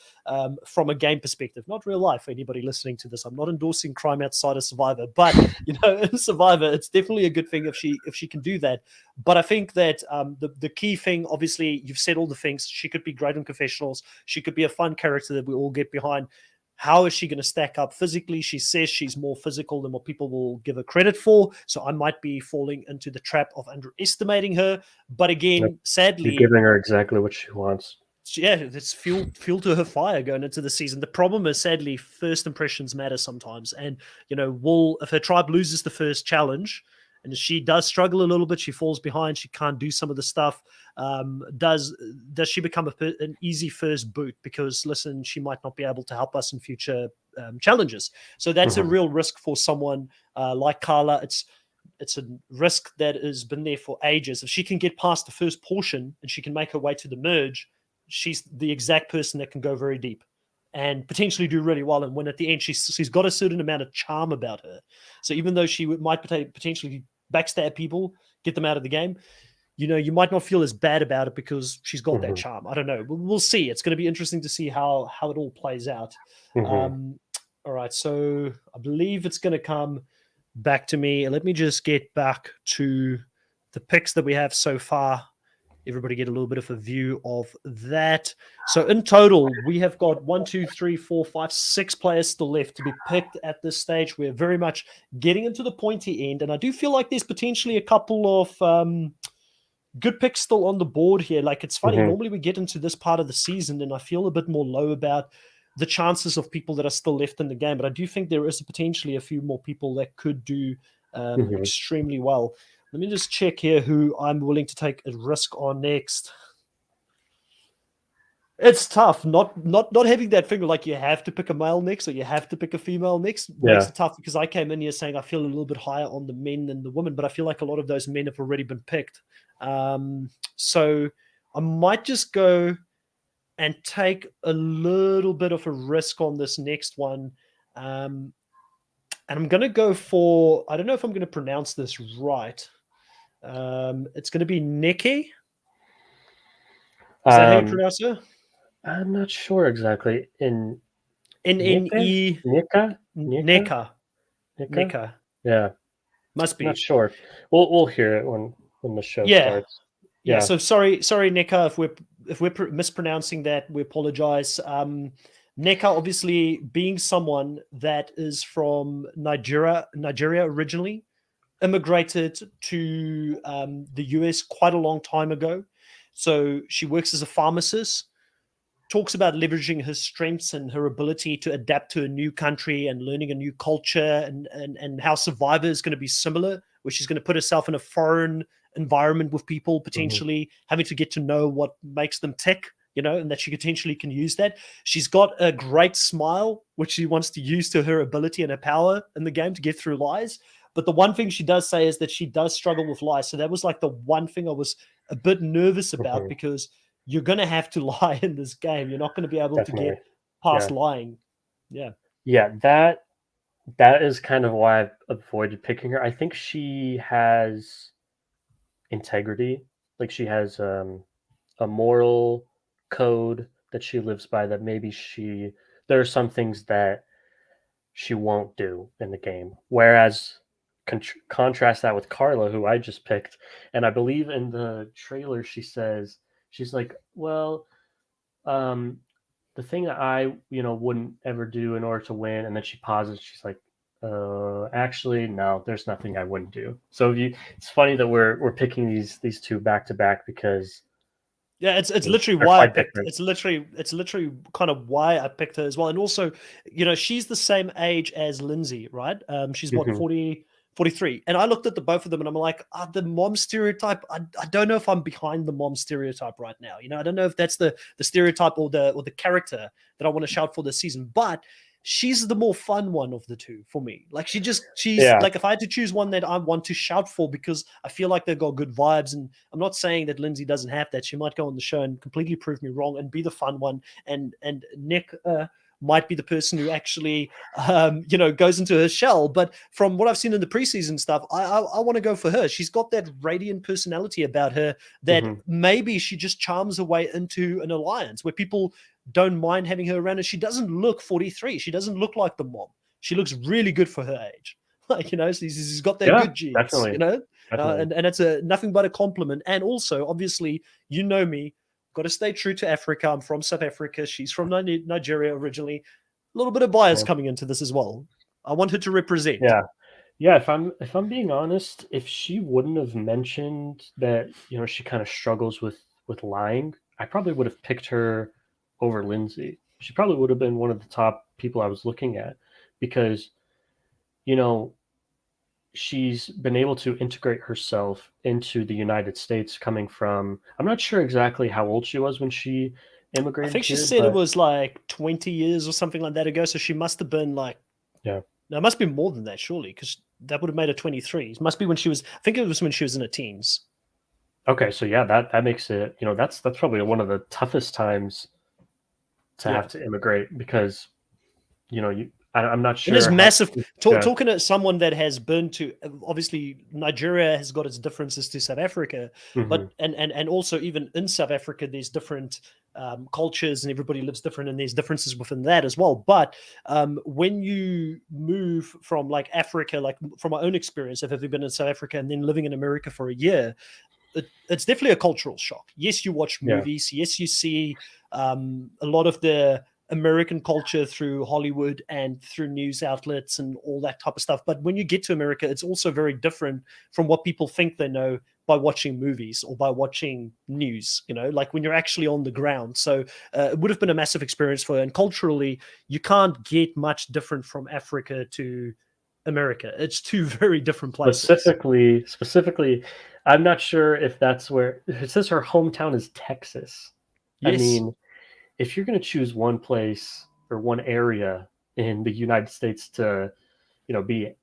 from a game perspective, not real life. Anybody listening to this, I'm not endorsing crime outside of Survivor, but in Survivor, it's definitely a good thing if she can do that. But I think that the key thing, obviously, you've said all the things. She could be great in confessionals. She could be a fun character that we all get behind. How is she going to stack up physically? She says she's more physical than what people will give her credit for. So I might be falling into the trap of underestimating her. But again, sadly, you're giving her exactly what she wants. Yeah, it's fuel to her fire going into the season. The problem is, sadly, first impressions matter sometimes. And, if her tribe loses the first challenge, and she does struggle a little bit, she falls behind, she can't do some of the stuff. Does she become an easy first boot? Because, listen, she might not be able to help us in future challenges. So that's a real risk for someone like Carla. It's a risk that has been there for ages. If she can get past the first portion and she can make her way to the merge, she's the exact person that can go very deep and potentially do really well and win at the end. She's got a certain amount of charm about her. So even though she might potentially backstab people, get them out of the game, you might not feel as bad about it because she's got that charm. I don't know. We'll see. It's going to be interesting to see how it all plays out. All right. So I believe it's going to come back to me. Let me just get back to the picks that we have so far. Everybody get a little bit of a view of that. So in total, we have got 1, 2, 3, 4, 5, 6 players still left to be picked at this stage. We're very much getting into the pointy end, and I do feel like there's potentially a couple of good picks still on the board here. Like, it's funny. Normally we get into this part of the season, and I feel a bit more low about the chances of people that are still left in the game. But I do think there is potentially a few more people that could do extremely well. Let me just check here who I'm willing to take a risk on next. It's tough not having that finger like you have to pick a male next or you have to pick a female next. Makes it tough because I came in here saying I feel a little bit higher on the men than the women, but I feel like a lot of those men have already been picked. So I might just go and take a little bit of a risk on this next one. And I'm gonna go for, I don't know if I'm gonna pronounce this right. It's gonna be Nikki. Is that how you Um, pronounce her? I'm not sure exactly. In Nika, N-N-E Nika, Nika, Neka. Nika. Neka. Yeah, Must not be. sure. We'll hear it when the show Yeah. starts. Yeah. Yeah. So sorry, Neka, if we're mispronouncing that, we apologize. Neka, obviously being someone that is from Nigeria originally, immigrated to the US quite a long time ago. So she works as a pharmacist, talks about leveraging her strengths and her ability to adapt to a new country and learning a new culture, and how Survivor is going to be similar, where she's going to put herself in a foreign environment with people, Hmm. potentially having to get to know what makes them tick, and that she potentially can use that. She's got a great smile, which she wants to use to her ability and her power in the game to get through lies. But the one thing she does say is that she does struggle with lies. So that was like the one thing I was a bit nervous about, Hmm. because you're going to have to lie in this game. You're not going to be able to Definitely. get past Yeah. lying. Yeah. Yeah. That is kind of why I've avoided picking her. I think she has integrity. Like she has a moral code that she lives by. That maybe there are some things that she won't do in the game. Whereas contrast that with Carla, who I just picked, and I believe in the trailer she says she's like, well, um, the thing that I wouldn't ever do in order to win, and then she pauses. She's like, actually, no, there's nothing I wouldn't do. So it's funny that we're picking these two back to back because Yeah, it's literally they're why I quite picked. different. It's literally kind of why I picked her as well. And also, she's the same age as Lindsay, right? She's what, Hmm. 40, 43. And I looked at the both of them and I'm like, the mom stereotype. I don't know if I'm behind the mom stereotype right now. I don't know if that's the stereotype or the character that I want to shout for this season. But she's the more fun one of the two for me. Like she's Yeah. like, if I had to choose one that I want to shout for because I feel like they've got good vibes, and I'm not saying that Lindsay doesn't have that. She might go on the show and completely prove me wrong and be the fun one, and Nick might be the person who actually goes into her shell. But from what I've seen in the preseason stuff, I want to go for her. She's got that radiant personality about her that Hmm. maybe she just charms her way into an alliance where people don't mind having her around. And she doesn't look 43. She doesn't look like the mom. She looks really good for her age. Like, she's got that Yeah. good genes, Definitely. and Definitely. it's a nothing but a compliment. And also, obviously, me, got to stay true to Africa. I'm from South Africa. She's from Nigeria originally. A little bit of bias Yeah. coming into this as well. I want her to represent. Yeah. Yeah, if I'm being honest, if she wouldn't have mentioned that, she kind of struggles with lying, I probably would have picked her over Lindsay. She probably would have been one of the top people I was looking at because, you know, she's been able to integrate herself into the United States coming from, I'm not sure exactly how old she was when she I immigrated think she here, said it but was like 20 years or something like that ago. So she must have been like, yeah. no, it must be more than that, surely, because that would have made her 23. It must be when she was, I think it was when she was in her teens. Okay, so yeah, that makes it, that's probably one of the toughest times to have Yeah. to immigrate because I'm not And there's sure how. massive Yeah. talking to someone that has been to, obviously Nigeria has got its differences to South Africa, Hmm. but and also even in South Africa there's different cultures and everybody lives different and there's differences within that as well. But when you move from like Africa, like from my own experience of having been in South Africa and then living in America for a year, it's definitely a cultural shock. Yes, you watch Yeah. movies. Yes, you see a lot of the American culture through Hollywood and through news outlets and all that type of stuff. But when you get to America, it's also very different from what people think they know by watching movies or by watching news, like when you're actually on the ground. So it would have been a massive experience for her. And culturally, you can't get much different from Africa to America. It's two very different places. Specifically, I'm not sure if that's where it says her hometown is Texas. I Yes. mean, if you're going to choose one place or one area in the United States to, be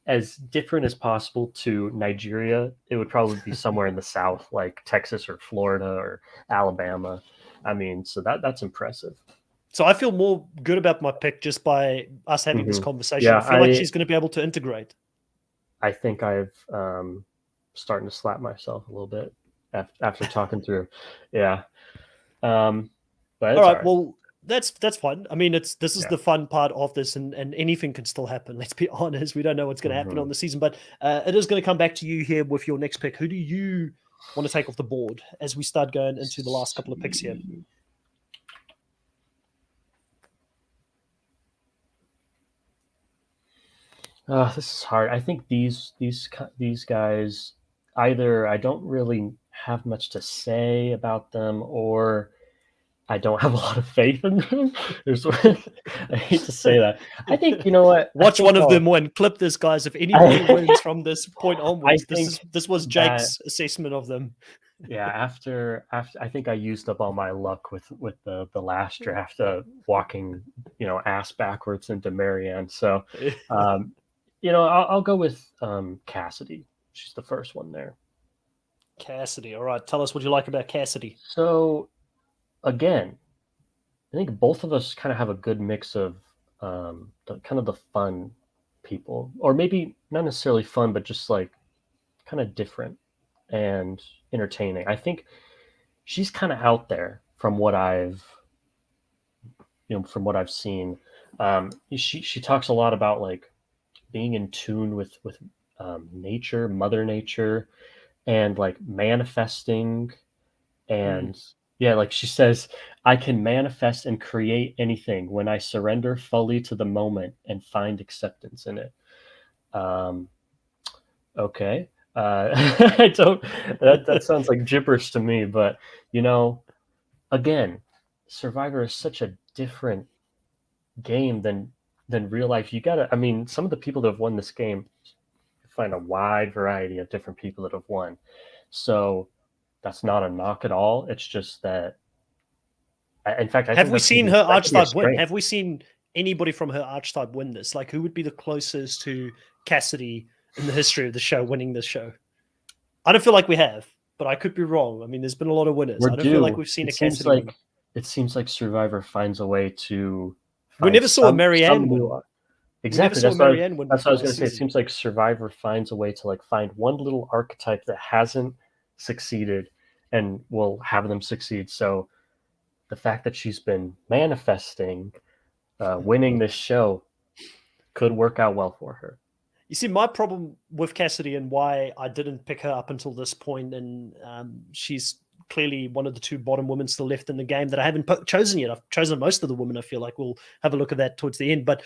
as different as possible to Nigeria, it would probably be somewhere in the South, like Texas or Florida or Alabama. I mean, so that's impressive. So I feel more good about my pick just by us having this conversation. Yeah, I feel like she's going to be able to integrate. I think I've starting to slap myself a little bit after talking through. Yeah, but All it's all right. right. Well, that's fun. I mean, this is Yeah. the fun part of this, and anything can still happen. Let's be honest. We don't know what's going to happen on the season, but it is going to come back to you here with your next pick. Who do you want to take off the board as we start going into the last couple of picks here? This is hard. I think these guys, either I don't really have much to say about them, or I don't have a lot of faith in them. I hate to say that. I think, you know what? Watch one of them win. Clip this, guys. If anybody wins from this point onwards, this was that Jake's assessment of them. yeah, after I think I used up all my luck with the last draft, walking, ass backwards into Marianne. So, I'll go with Cassidy. She's the first one there. Cassidy. All right. Tell us what you like about Cassidy. So, again, I think both of us kind of have a good mix of the fun people, or maybe not necessarily fun, but just like kind of different and entertaining. I think she's kind of out there from what I've seen. She talks a lot about like being in tune with nature, Mother Nature, and like manifesting. And yeah, like she says, I can manifest and create anything when I surrender fully to the moment and find acceptance in it. Um, okay. I don't, that sounds like gibberish to me, but again, Survivor is such a different game than real life. I mean, some of the people that have won this game, find a wide variety of different people that have won. So that's not a knock at all. It's just that, in fact, I Have think we seen her that could be a archetype win? strength. Have we seen anybody from her archetype win this? Like, who would be the closest to Cassidy in the history of the show winning this show? I don't feel like we have, but I could be wrong. I mean, there's been a lot of winners. I don't feel like we've seen a Cassidy win. It seems like Survivor finds a way to We never saw a Marianne win. Exactly. That's what I was going to say. It seems like Survivor finds a way to like find one little archetype that hasn't succeeded and will have them succeed. So the fact that she's been manifesting, winning this show could work out well for her. You see, my problem with Cassidy and why I didn't pick her up until this point, and she's clearly one of the two bottom women still left in the game that I haven't chosen yet. I've chosen most of the women. I feel like we'll have a look at that towards the end. But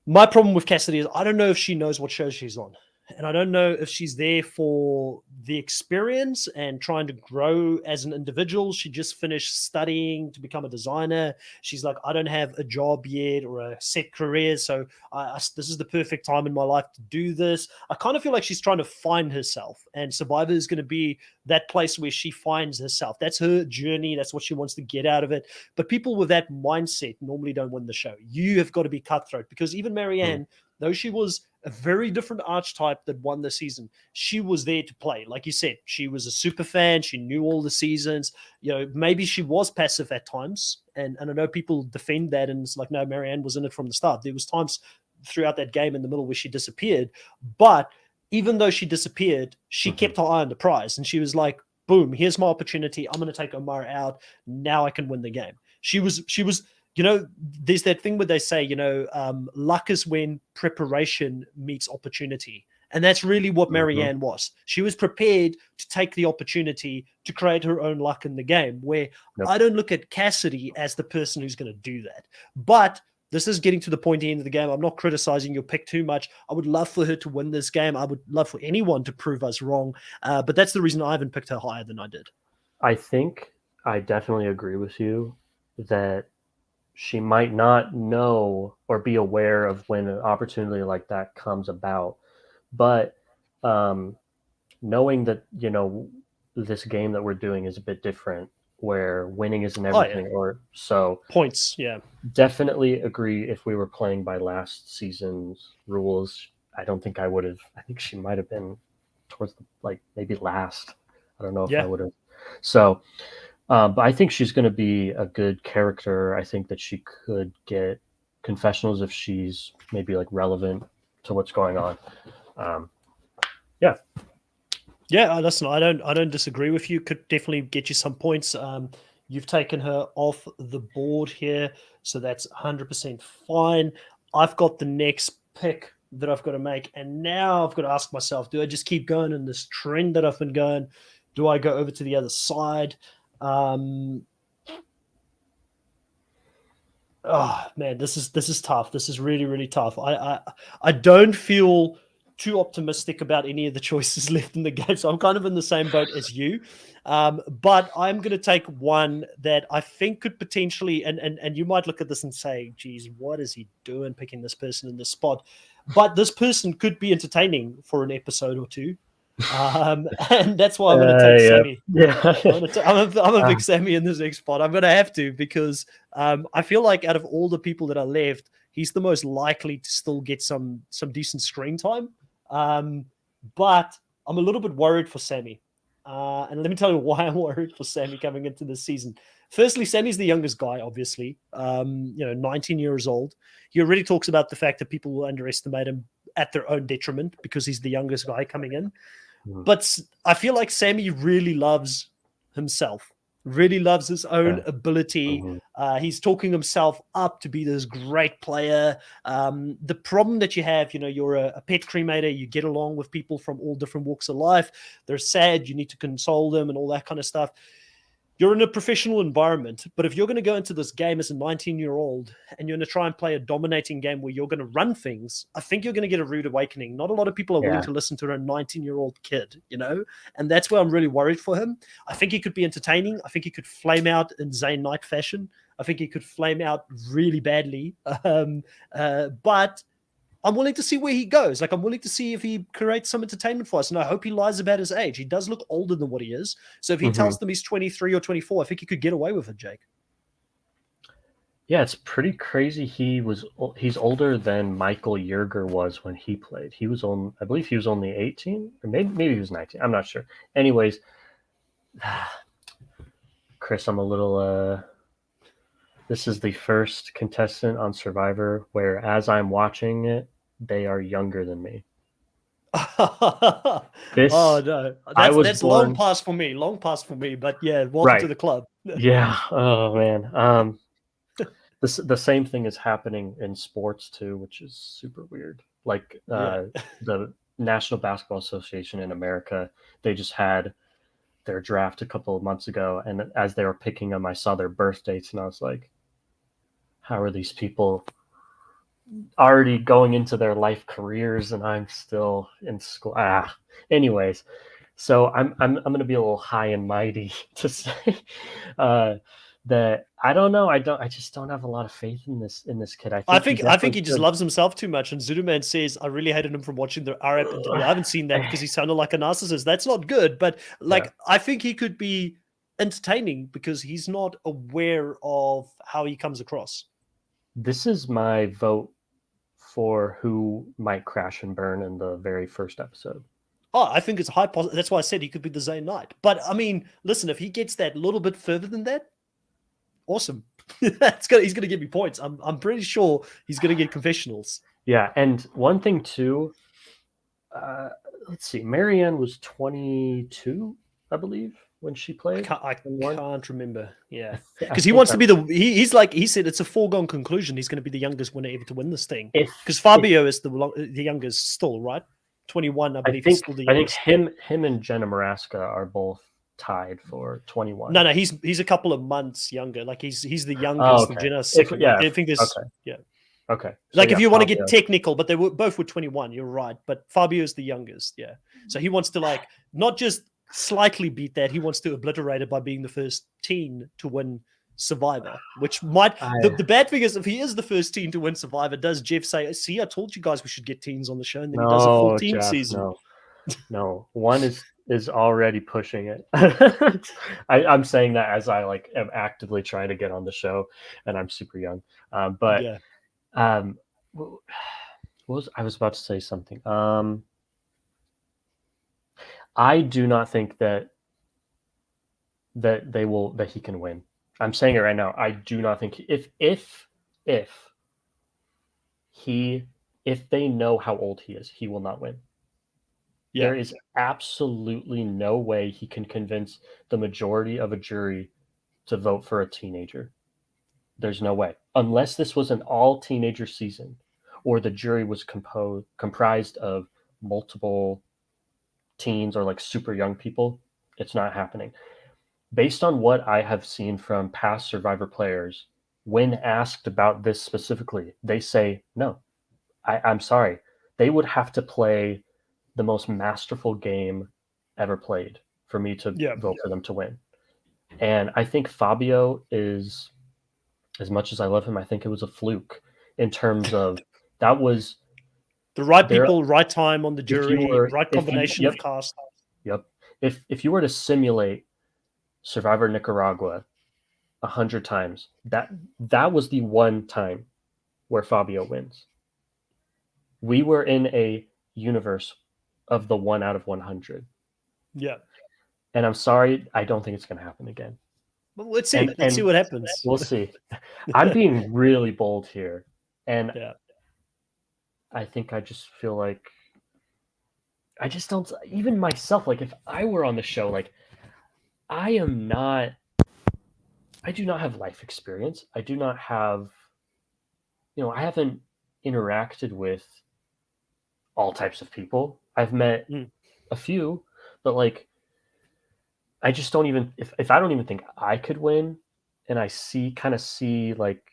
my problem with Cassidy is I don't know if she knows what show she's on. And I don't know if she's there for the experience and trying to grow as an individual. She just finished studying to become a designer. She's like, I don't have a job yet or a set career. So this is the perfect time in my life to do this. I kind of feel like she's trying to find herself. And Survivor is going to be that place where she finds herself. That's her journey. That's what she wants to get out of it. But people with that mindset normally don't win the show. You have got to be cutthroat, because even Marianne, though she was a very different archetype that won the season, she was there to play. Like you said, she was a super fan. She knew all the seasons. Maybe she was passive at times. And I know people defend that. And it's like, no, Marianne was in it from the start. There was times throughout that game in the middle where she disappeared. But even though she disappeared, she kept her eye on the prize. And she was like, boom, here's my opportunity. I'm going to take Omar out. Now I can win the game. She was there's that thing where they say, luck is when preparation meets opportunity. And that's really what Marianne was. She was prepared to take the opportunity to create her own luck in the game, where I don't look at Cassidy as the person who's going to do that. But this is getting to the pointy end of the game. I'm not criticizing your pick too much. I would love for her to win this game. I would love for anyone to prove us wrong. But that's the reason I haven't picked her higher than I did. I think I definitely agree with you that she might not know or be aware of when an opportunity like that comes about. But knowing that, this game that we're doing is a bit different, where winning isn't everything, or so points. Yeah. Definitely agree. If we were playing by last season's rules, I don't think I would have. I think she might have been towards maybe last. I don't know if I would have. So But I think she's going to be a good character. I think that she could get confessionals if she's maybe like relevant to what's going on. Yeah. Yeah, listen, I don't disagree with you. Could definitely get you some points. You've taken her off the board here, so that's 100% fine. I've got the next pick that I've got to make, and now I've got to ask myself: do I just keep going in this trend that I've been going? Do I go over to the other side? Oh man, this is tough. This is really really tough. I don't feel too optimistic about any of the choices left in the game, so I'm kind of in the same boat as you. But I'm going to take one that I think could potentially, and you might look at this and say, "Geez, what is he doing picking this person in this spot?" But this person could be entertaining for an episode or two. And that's why I'm going to take Sammy. Yeah. I'm a big Sammy in this next spot. I'm going to have to because I feel like out of all the people that are left, he's the most likely to still get some decent screen time. But I'm a little bit worried for Sammy. And let me tell you why I'm worried for Sammy coming into this season. Firstly, Sammy's the youngest guy, obviously. 19 years old. He already talks about the fact that people will underestimate him at their own detriment because he's the youngest guy coming in. But I feel like Sammy really loves himself, really loves his own ability. He's talking himself up to be this great player. The problem that you have, you're a pet cremator, you get along with people from all different walks of life. They're sad, you need to console them and all that kind of stuff. You're in a professional environment, but if you're going to go into this game as a 19-year-old and you're going to try and play a dominating game where you're going to run things, I think you're going to get a rude awakening. Not a lot of people are willing to listen to a 19-year-old kid, and that's where I'm really worried for him. I think he could be entertaining. I think he could flame out in Zayn Knight fashion. I think he could flame out really badly. But I'm willing to see where he goes. Like, I'm willing to see if he creates some entertainment for us. And I hope he lies about his age. He does look older than what he is. So if he tells them he's 23 or 24, I think he could get away with it, Jake. Yeah, it's pretty crazy. He's older than Michael Yerger was when he played. I believe he was only 18, or maybe he was 19. I'm not sure. Anyways, Chris, I'm a little this is the first contestant on Survivor where, as I'm watching it, they are younger than me. Oh no, that's long past for me. Long past for me. But yeah, welcome to the club. Yeah. Oh man. The same thing is happening in sports too, which is super weird. Like the National Basketball Association in America, they just had their draft a couple of months ago, and as they were picking them, I saw their birth dates, and I was like, how are these people already going into their life careers and I'm still in school? Anyways, so I'm going to be a little high and mighty to say that I don't know. I just don't have a lot of faith in this kid. I think he just loves himself too much. And Zuduman says, I really hated him from watching the Arab interview. I haven't seen that because he sounded like a narcissist. That's not good. But I think he could be entertaining because he's not aware of how he comes across. This is my vote for who might crash and burn in the very first episode. Oh, I think it's a high possibility. That's why I said he could be the Zayn Knight. But I mean, listen, if he gets that little bit further than that, awesome. He's going to give me points. I'm pretty sure he's going to get confessionals. Yeah, and one thing too. Let's see. Marianne was 22, I believe, when she played. I can't remember. Yeah, because he wants to be he's like, he said it's a foregone conclusion. He's going to be the youngest winner ever to win this thing. Because Fabio is the youngest still, right? 21, I believe. He's still the youngest. I think him and Jenna Maraska are both tied for 21. No, he's a couple of months younger. Like he's the youngest. Jenna, I think this. Okay. Okay. So if you want to get technical, but they were both 21. You're right. But Fabio is the youngest. Yeah. So he wants to not just slightly beat that. He wants to obliterate it by being the first teen to win Survivor, which might. The bad thing is, if he is the first teen to win Survivor, does Jeff say, "See, I told you guys we should get teens on the show," and then he does a full teen season? No. One is already pushing it. I'm saying that as I am actively trying to get on the show, and I'm super young. But yeah. I was about to say something. I do not think that that he can win. I'm saying it right now. I do not think if he if they know how old he is, he will not win. Yeah. There is absolutely no way he can convince the majority of a jury to vote for a teenager. There's no way. Unless this was an all teenager season or the jury was comprised of multiple teens or like super young people, it's not happening. Based on what I have seen from past Survivor players, when asked about this specifically, they say, no, I'm sorry. They would have to play the most masterful game ever played for me to Yeah. vote for them to win. And I think Fabio is, as much as I love him, I think it was a fluke in terms of that was The right there. people, right time on the jury, right If you, combination of cast. yep. If you were to simulate Survivor Nicaragua 100 times, that was the one time where Fabio wins. We were in a universe of the 1 out of 100. Yeah. And I'm sorry, I don't think it's going to happen again. Well, let's see. Let's see what happens. We'll see. I'm being really bold here. And yeah. I think I just feel like I just don't, even myself, like if I were on the show, like I do not have life experience. I do not have, I haven't interacted with all types of people. I've met a few, but like, I just don't even, if I don't even think I could win, and I kind of see like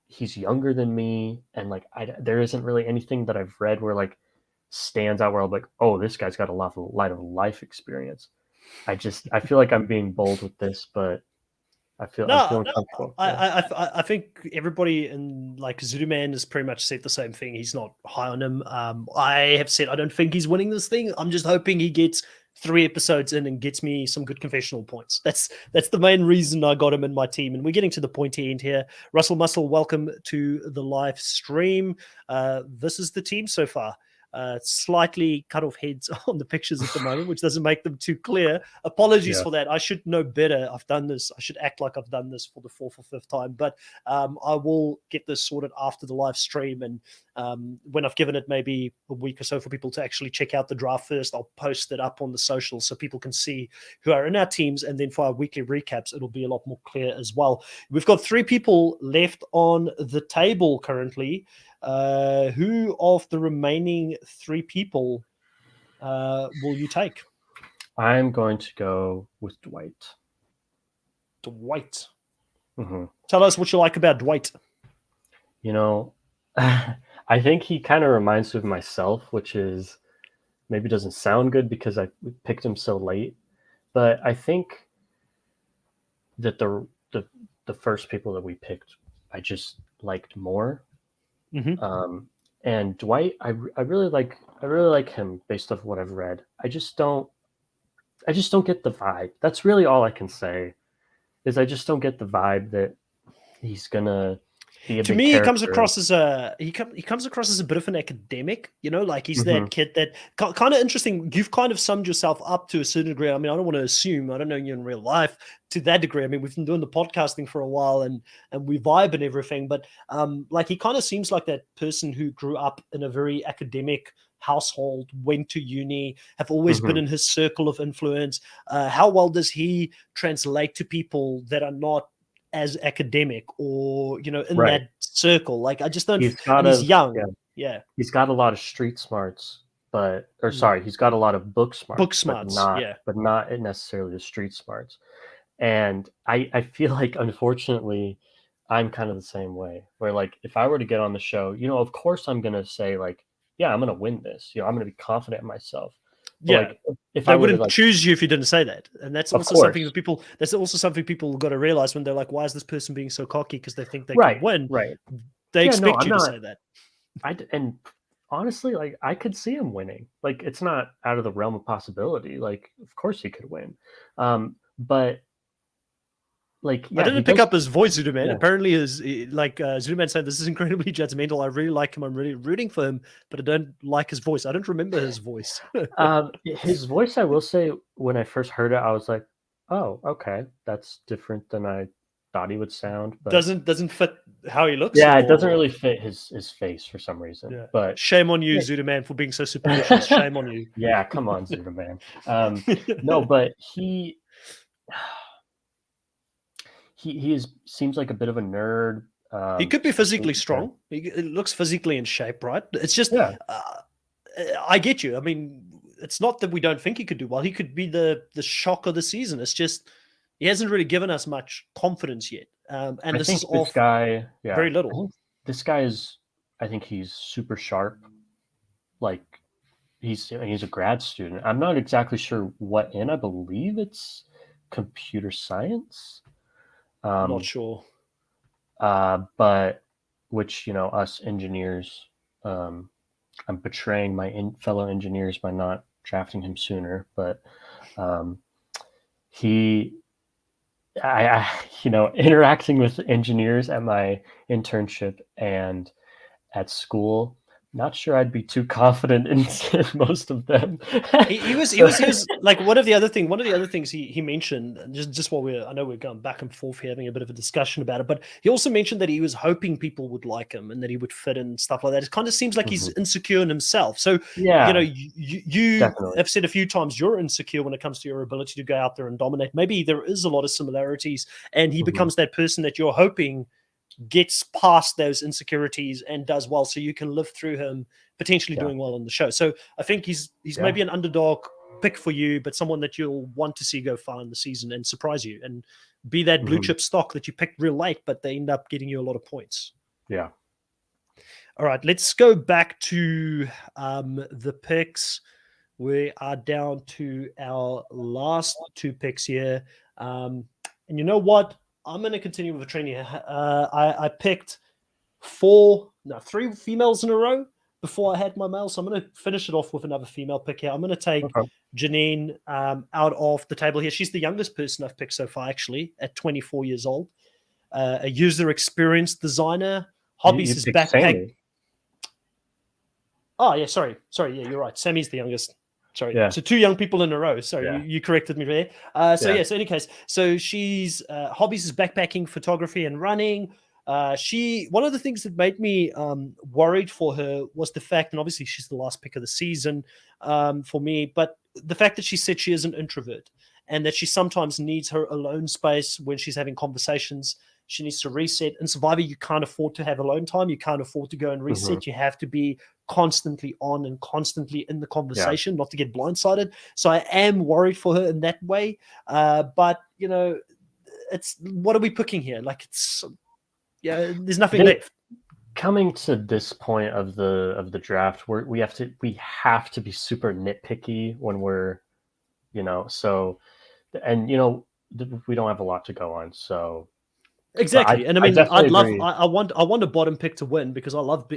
he's younger than me, and like there isn't really anything that I've read where like stands out where I'm like, oh, this guy's got a lot of life experience. I feel like I'm being bold with this, but I'm feeling comfortable. I think everybody in like Zooman has pretty much said the same thing. He's not high on him. I have said I don't think he's winning this thing. I'm just hoping he gets 3 episodes in and gets me some good confessional points. That's the main reason I got him in my team. And we're getting to the pointy end here. Russell Muscle, welcome to the live stream. This is the team so far. Slightly cut off heads on the pictures at the moment, which doesn't make them too clear. Apologies for that. I should know better. I've done this. I should act like I've done this for the 4th or 5th time, but I will get this sorted after the live stream. And when I've given it maybe a week or so for people to actually check out the draft first, I'll post it up on the socials so people can see who are in our teams. And then for our weekly recaps, it'll be a lot more clear as well. We've got 3 people left on the table currently. Who of the remaining 3 people will you take? I'm going to go with Dwight. Dwight. Mm-hmm. Tell us what you like about Dwight. I think he kind of reminds me of myself, which is maybe doesn't sound good because I picked him so late. But I think that the first people that we picked, I just liked more. Mm-hmm. And Dwight, I really like him based off what I've read. I just don't get the vibe. That's really all I can say. Is I just don't get the vibe that he's gonna be a to big me, character. he comes across as he comes across as a bit of an academic, like he's that kid that kind of interesting. You've kind of summed yourself up to a certain degree. I mean, I don't want to assume, I don't know you in real life to that degree. I mean, we've been doing the podcasting for a while and we vibe and everything, but like he kind of seems like that person who grew up in a very academic household, went to uni, have always been in his circle of influence. How well does he translate to people that are not as academic or in that circle? Like I just don't. He's young. Yeah, he's got a lot of street smarts, he's got a lot of book smarts, but not necessarily the street smarts. And I feel like, unfortunately, I'm kind of the same way. Where like if I were to get on the show, of course I'm gonna say like, yeah, I'm gonna win this. I'm gonna be confident in myself. But like, if I wouldn't choose you if you didn't say that, and that's also something that people. That's also something people got to realize when they're like, "Why is this person being so cocky?" Because they think they can win. Right. They expect you to say that. And honestly, like I could see him winning. Like it's not out of the realm of possibility. Like of course he could win. But like I didn't pick up his voice, Zuduman. Apparently, Zuduman said, "This is incredibly judgmental. I really like him. I'm really rooting for him, but I don't like his voice. I don't remember his voice." His voice, I will say, when I first heard it, I was like, Oh, okay. That's different than I thought he would sound, but Doesn't fit how he looks, yeah, it doesn't or really fit his face for some reason. yeah. But Shame on you, yeah, Zuda man, for being so superficial. Shame on you. yeah, come on, Zuda man. No, but he is seems like a bit of a nerd, He could be especially physically strong. He looks physically in shape, right? It's just, yeah. I get you. I mean, it's not that we don't think he could do well. He could be the shock of the season. It's just he hasn't really given us much confidence yet, and I this is think this off guy, yeah, very I little. think this guy is. I think he's super sharp. Like he's a grad student. I'm not exactly sure what in. I believe it's computer science. Not Um, sure. but which us engineers, um, I'm betraying my fellow engineers by not drafting him sooner. But um, he, interacting with engineers at my internship and at school, not sure I'd be too confident in most of them. He was he So was he was like one of the other things he mentioned, and just while I know we're going back and forth here having a bit of a discussion about it, but he also mentioned that he was hoping people would like him and that he would fit in and stuff like that. It kind of seems like he's mhm. insecure in himself. So Yeah, you definitely. have said a few times you're insecure when it comes to your ability to go out there and dominate. Maybe there is a lot of similarities, and he Mhm. becomes that person that you're hoping gets past those insecurities and does well, so you can live through him potentially Yeah, doing well in the show. So I think he's yeah. maybe an underdog pick for you, but someone that you'll want to see go far in the season and surprise you and be that blue Mhm. chip stock that you picked real late, but they end up getting you a lot of points. Yeah. All right, let's go back to the picks. We are down to our last two picks here. And you know what? I'm going to continue with a train here. I picked three females in a row before I had my male. So I'm going to finish it off with another female pick here. I'm going to take Okay. Janine out of the table here. She's the youngest person I've picked so far, actually, at 24 years old. A user experience designer. You Hobbies is picked backpack. Sammy. Oh, yeah, sorry. Sorry, yeah, you're right. Sammy's the youngest. Sorry. Yeah. So two young people in a row. Sorry, Yeah. you corrected me there. So Yeah. yeah, so in any case, so she's hobbies is backpacking, photography, and running. She one of the things that made me worried for her was the fact, and obviously she's the last pick of the season for me, but the fact that she said she is an introvert and that she sometimes needs her alone space when she's having conversations. She needs to reset. In Survivor, you can't afford to have alone time. You can't afford to go and Mhm. reset. You have to be constantly on and constantly in the Yeah. conversation, not to get blindsided. So I am worried for her in that way. But it's what are we picking here? Like there's I nothing think left. coming to this point of the draft, we have to be super nitpicky when we're so and we don't have a lot to go on. So, but Exactly, and I I mean, definitely agree. I want a bottom pick to win because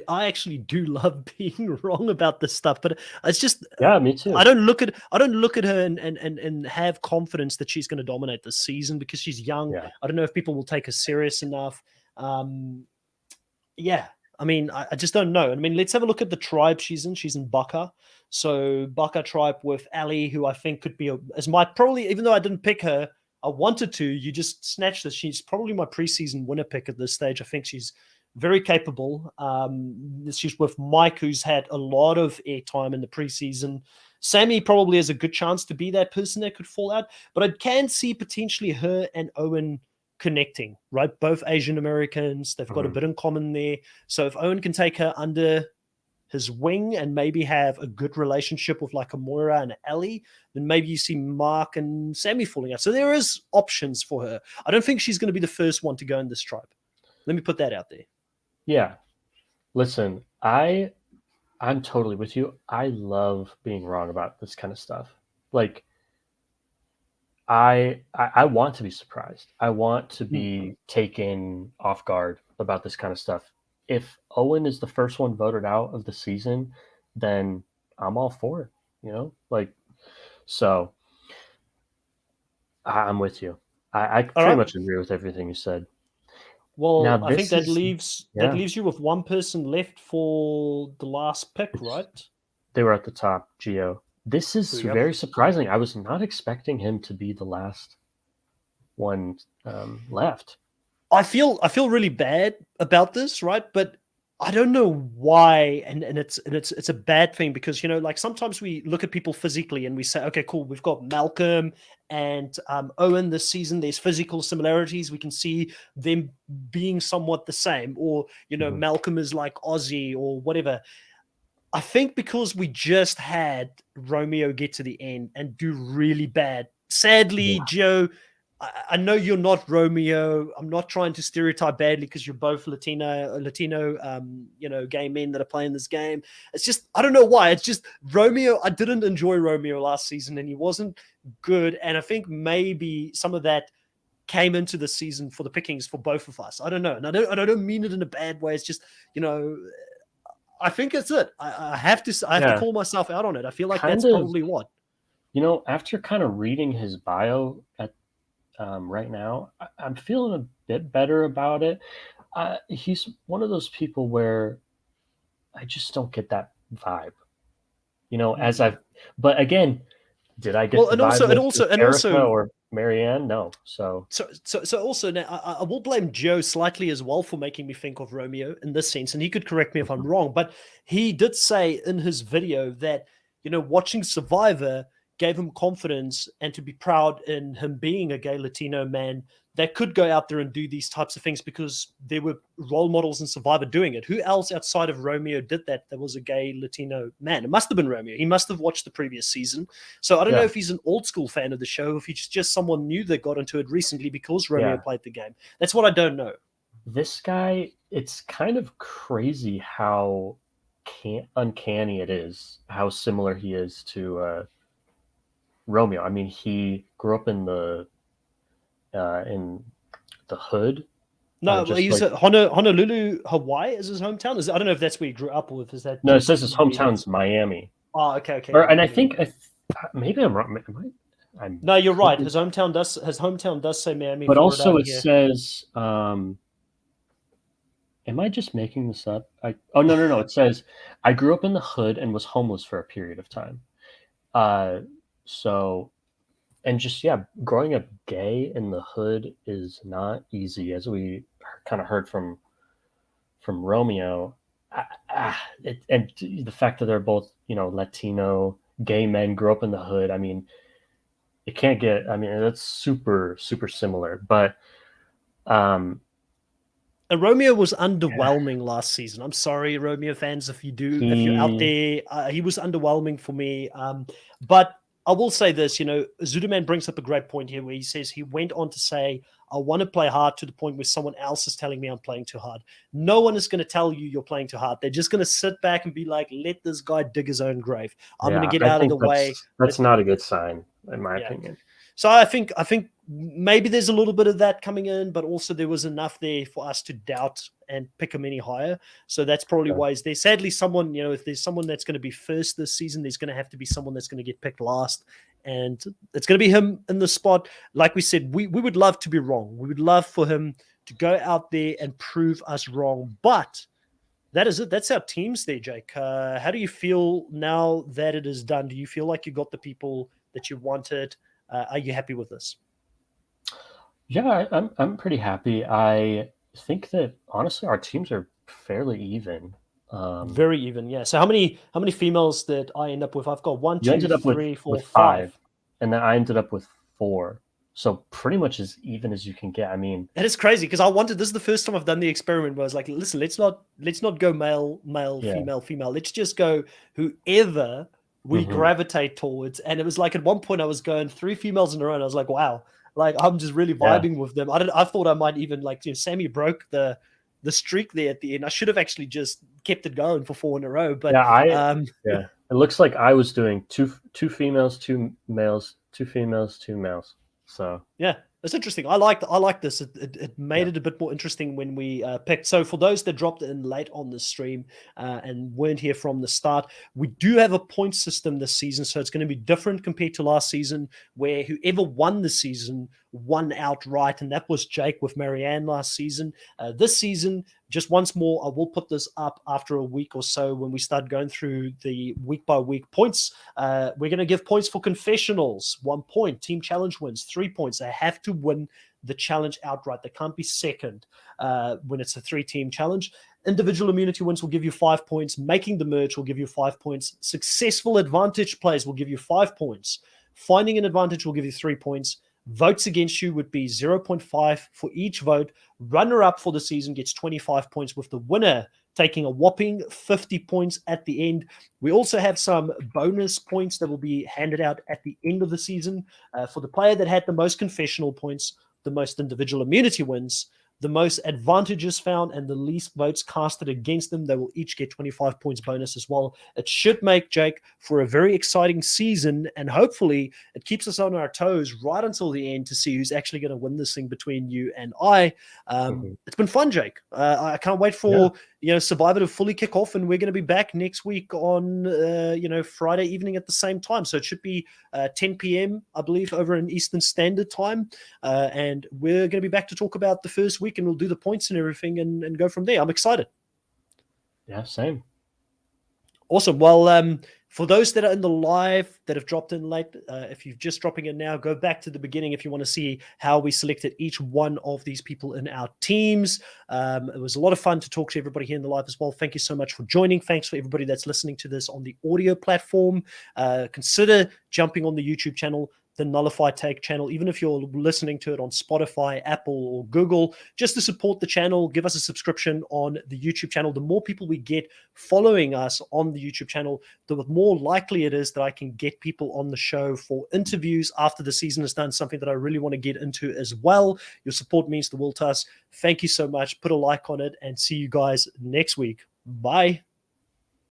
I actually do love being wrong about this stuff, but it's just Yeah, me I too. don't look at her and have confidence that she's going to dominate this season because she's young. Yeah. I don't know if people will take her serious enough. Um, yeah, I mean, I just don't know. I mean, let's have a look at the tribe she's in. She's in Baka. So Baka tribe with Ali, who I think could be as my probably, even though I didn't pick her, I wanted to. You just snatched her. She's probably my preseason winner pick at this stage. I think she's very capable. She's with Mike, who's had a lot of airtime in the preseason. Sammy probably has a good chance to be that person that could fall out, but I can see potentially her and Owen connecting, right? Both Asian Americans, they've got a Mhm. bit in common there. So if Owen can take her under his wing and maybe have a good relationship with like a Moira and Ellie, then maybe you see Mark and Sammy falling out. So there is options for her. I don't think she's going to be the first one to go in this tribe. Let me put that out there. Yeah. Listen, I'm totally with you. I love being wrong about this kind of stuff. Like I want to be surprised. I want to Hmm. be taken off guard about this kind of stuff. If Owen is the first one voted out of the season, then I'm all for it. Like so. I'm with you. I All pretty right. much agree with everything you said. Now Well, I think this is that yeah. leaves you with one person left for the last pick, It's right? They were at the top. Geo. This There is we go. very surprising. I was not expecting him to be the last. one left. I feel really bad about this, right? But I don't know why, and it's a bad thing because like sometimes we look at people physically and we say, okay, cool, we've got Malcolm and Owen this season. There's physical similarities. We can see them being somewhat the same, or Malcolm is like Ozzy or whatever. I think because we just had Romeo get to the end and do really bad. Sadly, Joe, I know you're not Romeo. I'm not trying to stereotype badly because you're both Latino, gay men that are playing this game. It's just, I don't know why. It's just Romeo. I didn't enjoy Romeo last season and he wasn't good. And I think maybe some of that came into the season for the pickings for both of us. I don't know. And I don't mean it in a bad way. It's just, I think it's it. I have to call myself out on it. I feel like that's probably what. After kind of reading his bio at right now, I'm feeling a bit better about it. He's one of those people where I just don't get that vibe. But again, did I get the vibe with Erica or Marianne? No. So also now I will blame Joe slightly as well for making me think of Romeo in this sense, and he could correct me if I'm wrong, but he did say in his video that watching Survivor gave him confidence and to be proud in him being a gay Latino man that could go out there and do these types of things because there were role models in Survivor doing it. Who else outside of Romeo did that was a gay Latino man? It must have been Romeo. He must have watched the previous season. So I don't know if he's an old school fan of the show, if he's just someone new that got into it recently because Romeo played the game. That's what I don't know. This guy, it's kind of crazy how uncanny it is, how similar he is to Romeo. I mean, he grew up in the hood. No, he's at Honolulu, Hawaii is his hometown. I don't know if that's where he grew up with. Is that? No, it says his hometown's Miami. Oh, okay. And I think maybe I'm wrong. No, you're right. His hometown does say Miami. But also it says. Am I just making this up? No. It says I grew up in the hood and was homeless for a period of time. And just growing up gay in the hood is not easy, as we kind of heard from Romeo. And the fact that they're both Latino gay men, grew up in the hood. I mean, it can't get. I mean, that's super super similar. But Romeo was underwhelming last season. I'm sorry, Romeo fans, if you're out there, he was underwhelming for me. But I will say this, Zuderman brings up a great point here where he says he went on to say, I want to play hard to the point where someone else is telling me I'm playing too hard. No one is going to tell you you're playing too hard. They're just going to sit back and be like, let this guy dig his own grave. I'm going to get out of the way. That's not a good sign, in my opinion. So I think maybe there's a little bit of that coming in, but also there was enough there for us to doubt and pick him any higher. So that's probably why he's there. Sadly, someone, if there's someone that's going to be first this season, there's going to have to be someone that's going to get picked last. And it's going to be him in the spot. Like we said, we would love to be wrong. We would love for him to go out there and prove us wrong. But that is it. That's our teams there, Jake. How do you feel now that it is done? Do you feel like you got the people that you wanted? Are you happy with this? Yeah, I'm pretty happy. I think that honestly, our teams are fairly even. Very even, yeah. So how many females did I end up with? I've got 1, 2, 3, 4, with 5, and then I ended up with 4. So pretty much as even as you can get. I mean, that is crazy because this is the first time I've done the experiment where I was like, listen, let's not go male, female. Let's just go whoever we gravitate towards. And it was like at one point I was going 3 females in a row and I was like, wow, like I'm just really vibing with them. I thought I might even Sammy broke the streak there at the end. I should have actually just kept it going for 4 in a row. But it looks like I was doing two females, 2 males, 2 females, 2 males. So yeah, it's interesting. I like this. It made it a bit more interesting when we picked. So for those that dropped in late on the stream and weren't here from the start, we do have a point system this season. So it's going to be different compared to last season where whoever won the season won outright. And that was Jake with Marianne last season. This season, Just once more, I will put this up after a week or so when we start going through the week by week points. We're going to give points for confessionals, 1 point. Team challenge wins, 3 points. They have to win the challenge outright. They can't be second when it's a 3-team challenge. Individual immunity wins will give you 5 points. Making the merge will give you 5 points. Successful advantage plays will give you 5 points. Finding an advantage will give you 3 points. Votes against you would be 0.5 for each vote. Runner-up for the season gets 25 points, with the winner taking a whopping 50 points at the end. We also have some bonus points that will be handed out at the end of the season for the player that had the most confessional points, the most individual immunity wins, the most advantages found, and the least votes casted against them. They will each get 25 points bonus as well. It should make, Jake, for a very exciting season, and hopefully it keeps us on our toes right until the end to see who's actually going to win this thing between you and I. It's been fun, Jake. I can't wait for Survivor to fully kick off, and we're going to be back next week on Friday evening at the same time. So it should be 10 p.m. I believe over in Eastern Standard Time, and we're going to be back to talk about the first week, and we'll do the points and everything and go from there. I'm excited. Yeah, same. Awesome. Well, for those that are in the live that have dropped in late, if you're just dropping in now, go back to the beginning if you want to see how we selected each one of these people in our teams. It was a lot of fun to talk to everybody here in the live as well. Thank you so much for joining. Thanks for everybody that's listening to this on the audio platform. Consider jumping on the YouTube channel, the Nullify Take channel, even if you're listening to it on Spotify, Apple, or Google, just to support the channel. Give us a subscription on the YouTube channel. The more people we get following us on the YouTube channel, the more likely it is that I can get people on the show for interviews after the season is done, something that I really want to get into as well. Your support means the world to us. Thank you so much. Put a like on it, and see you guys next week. Bye.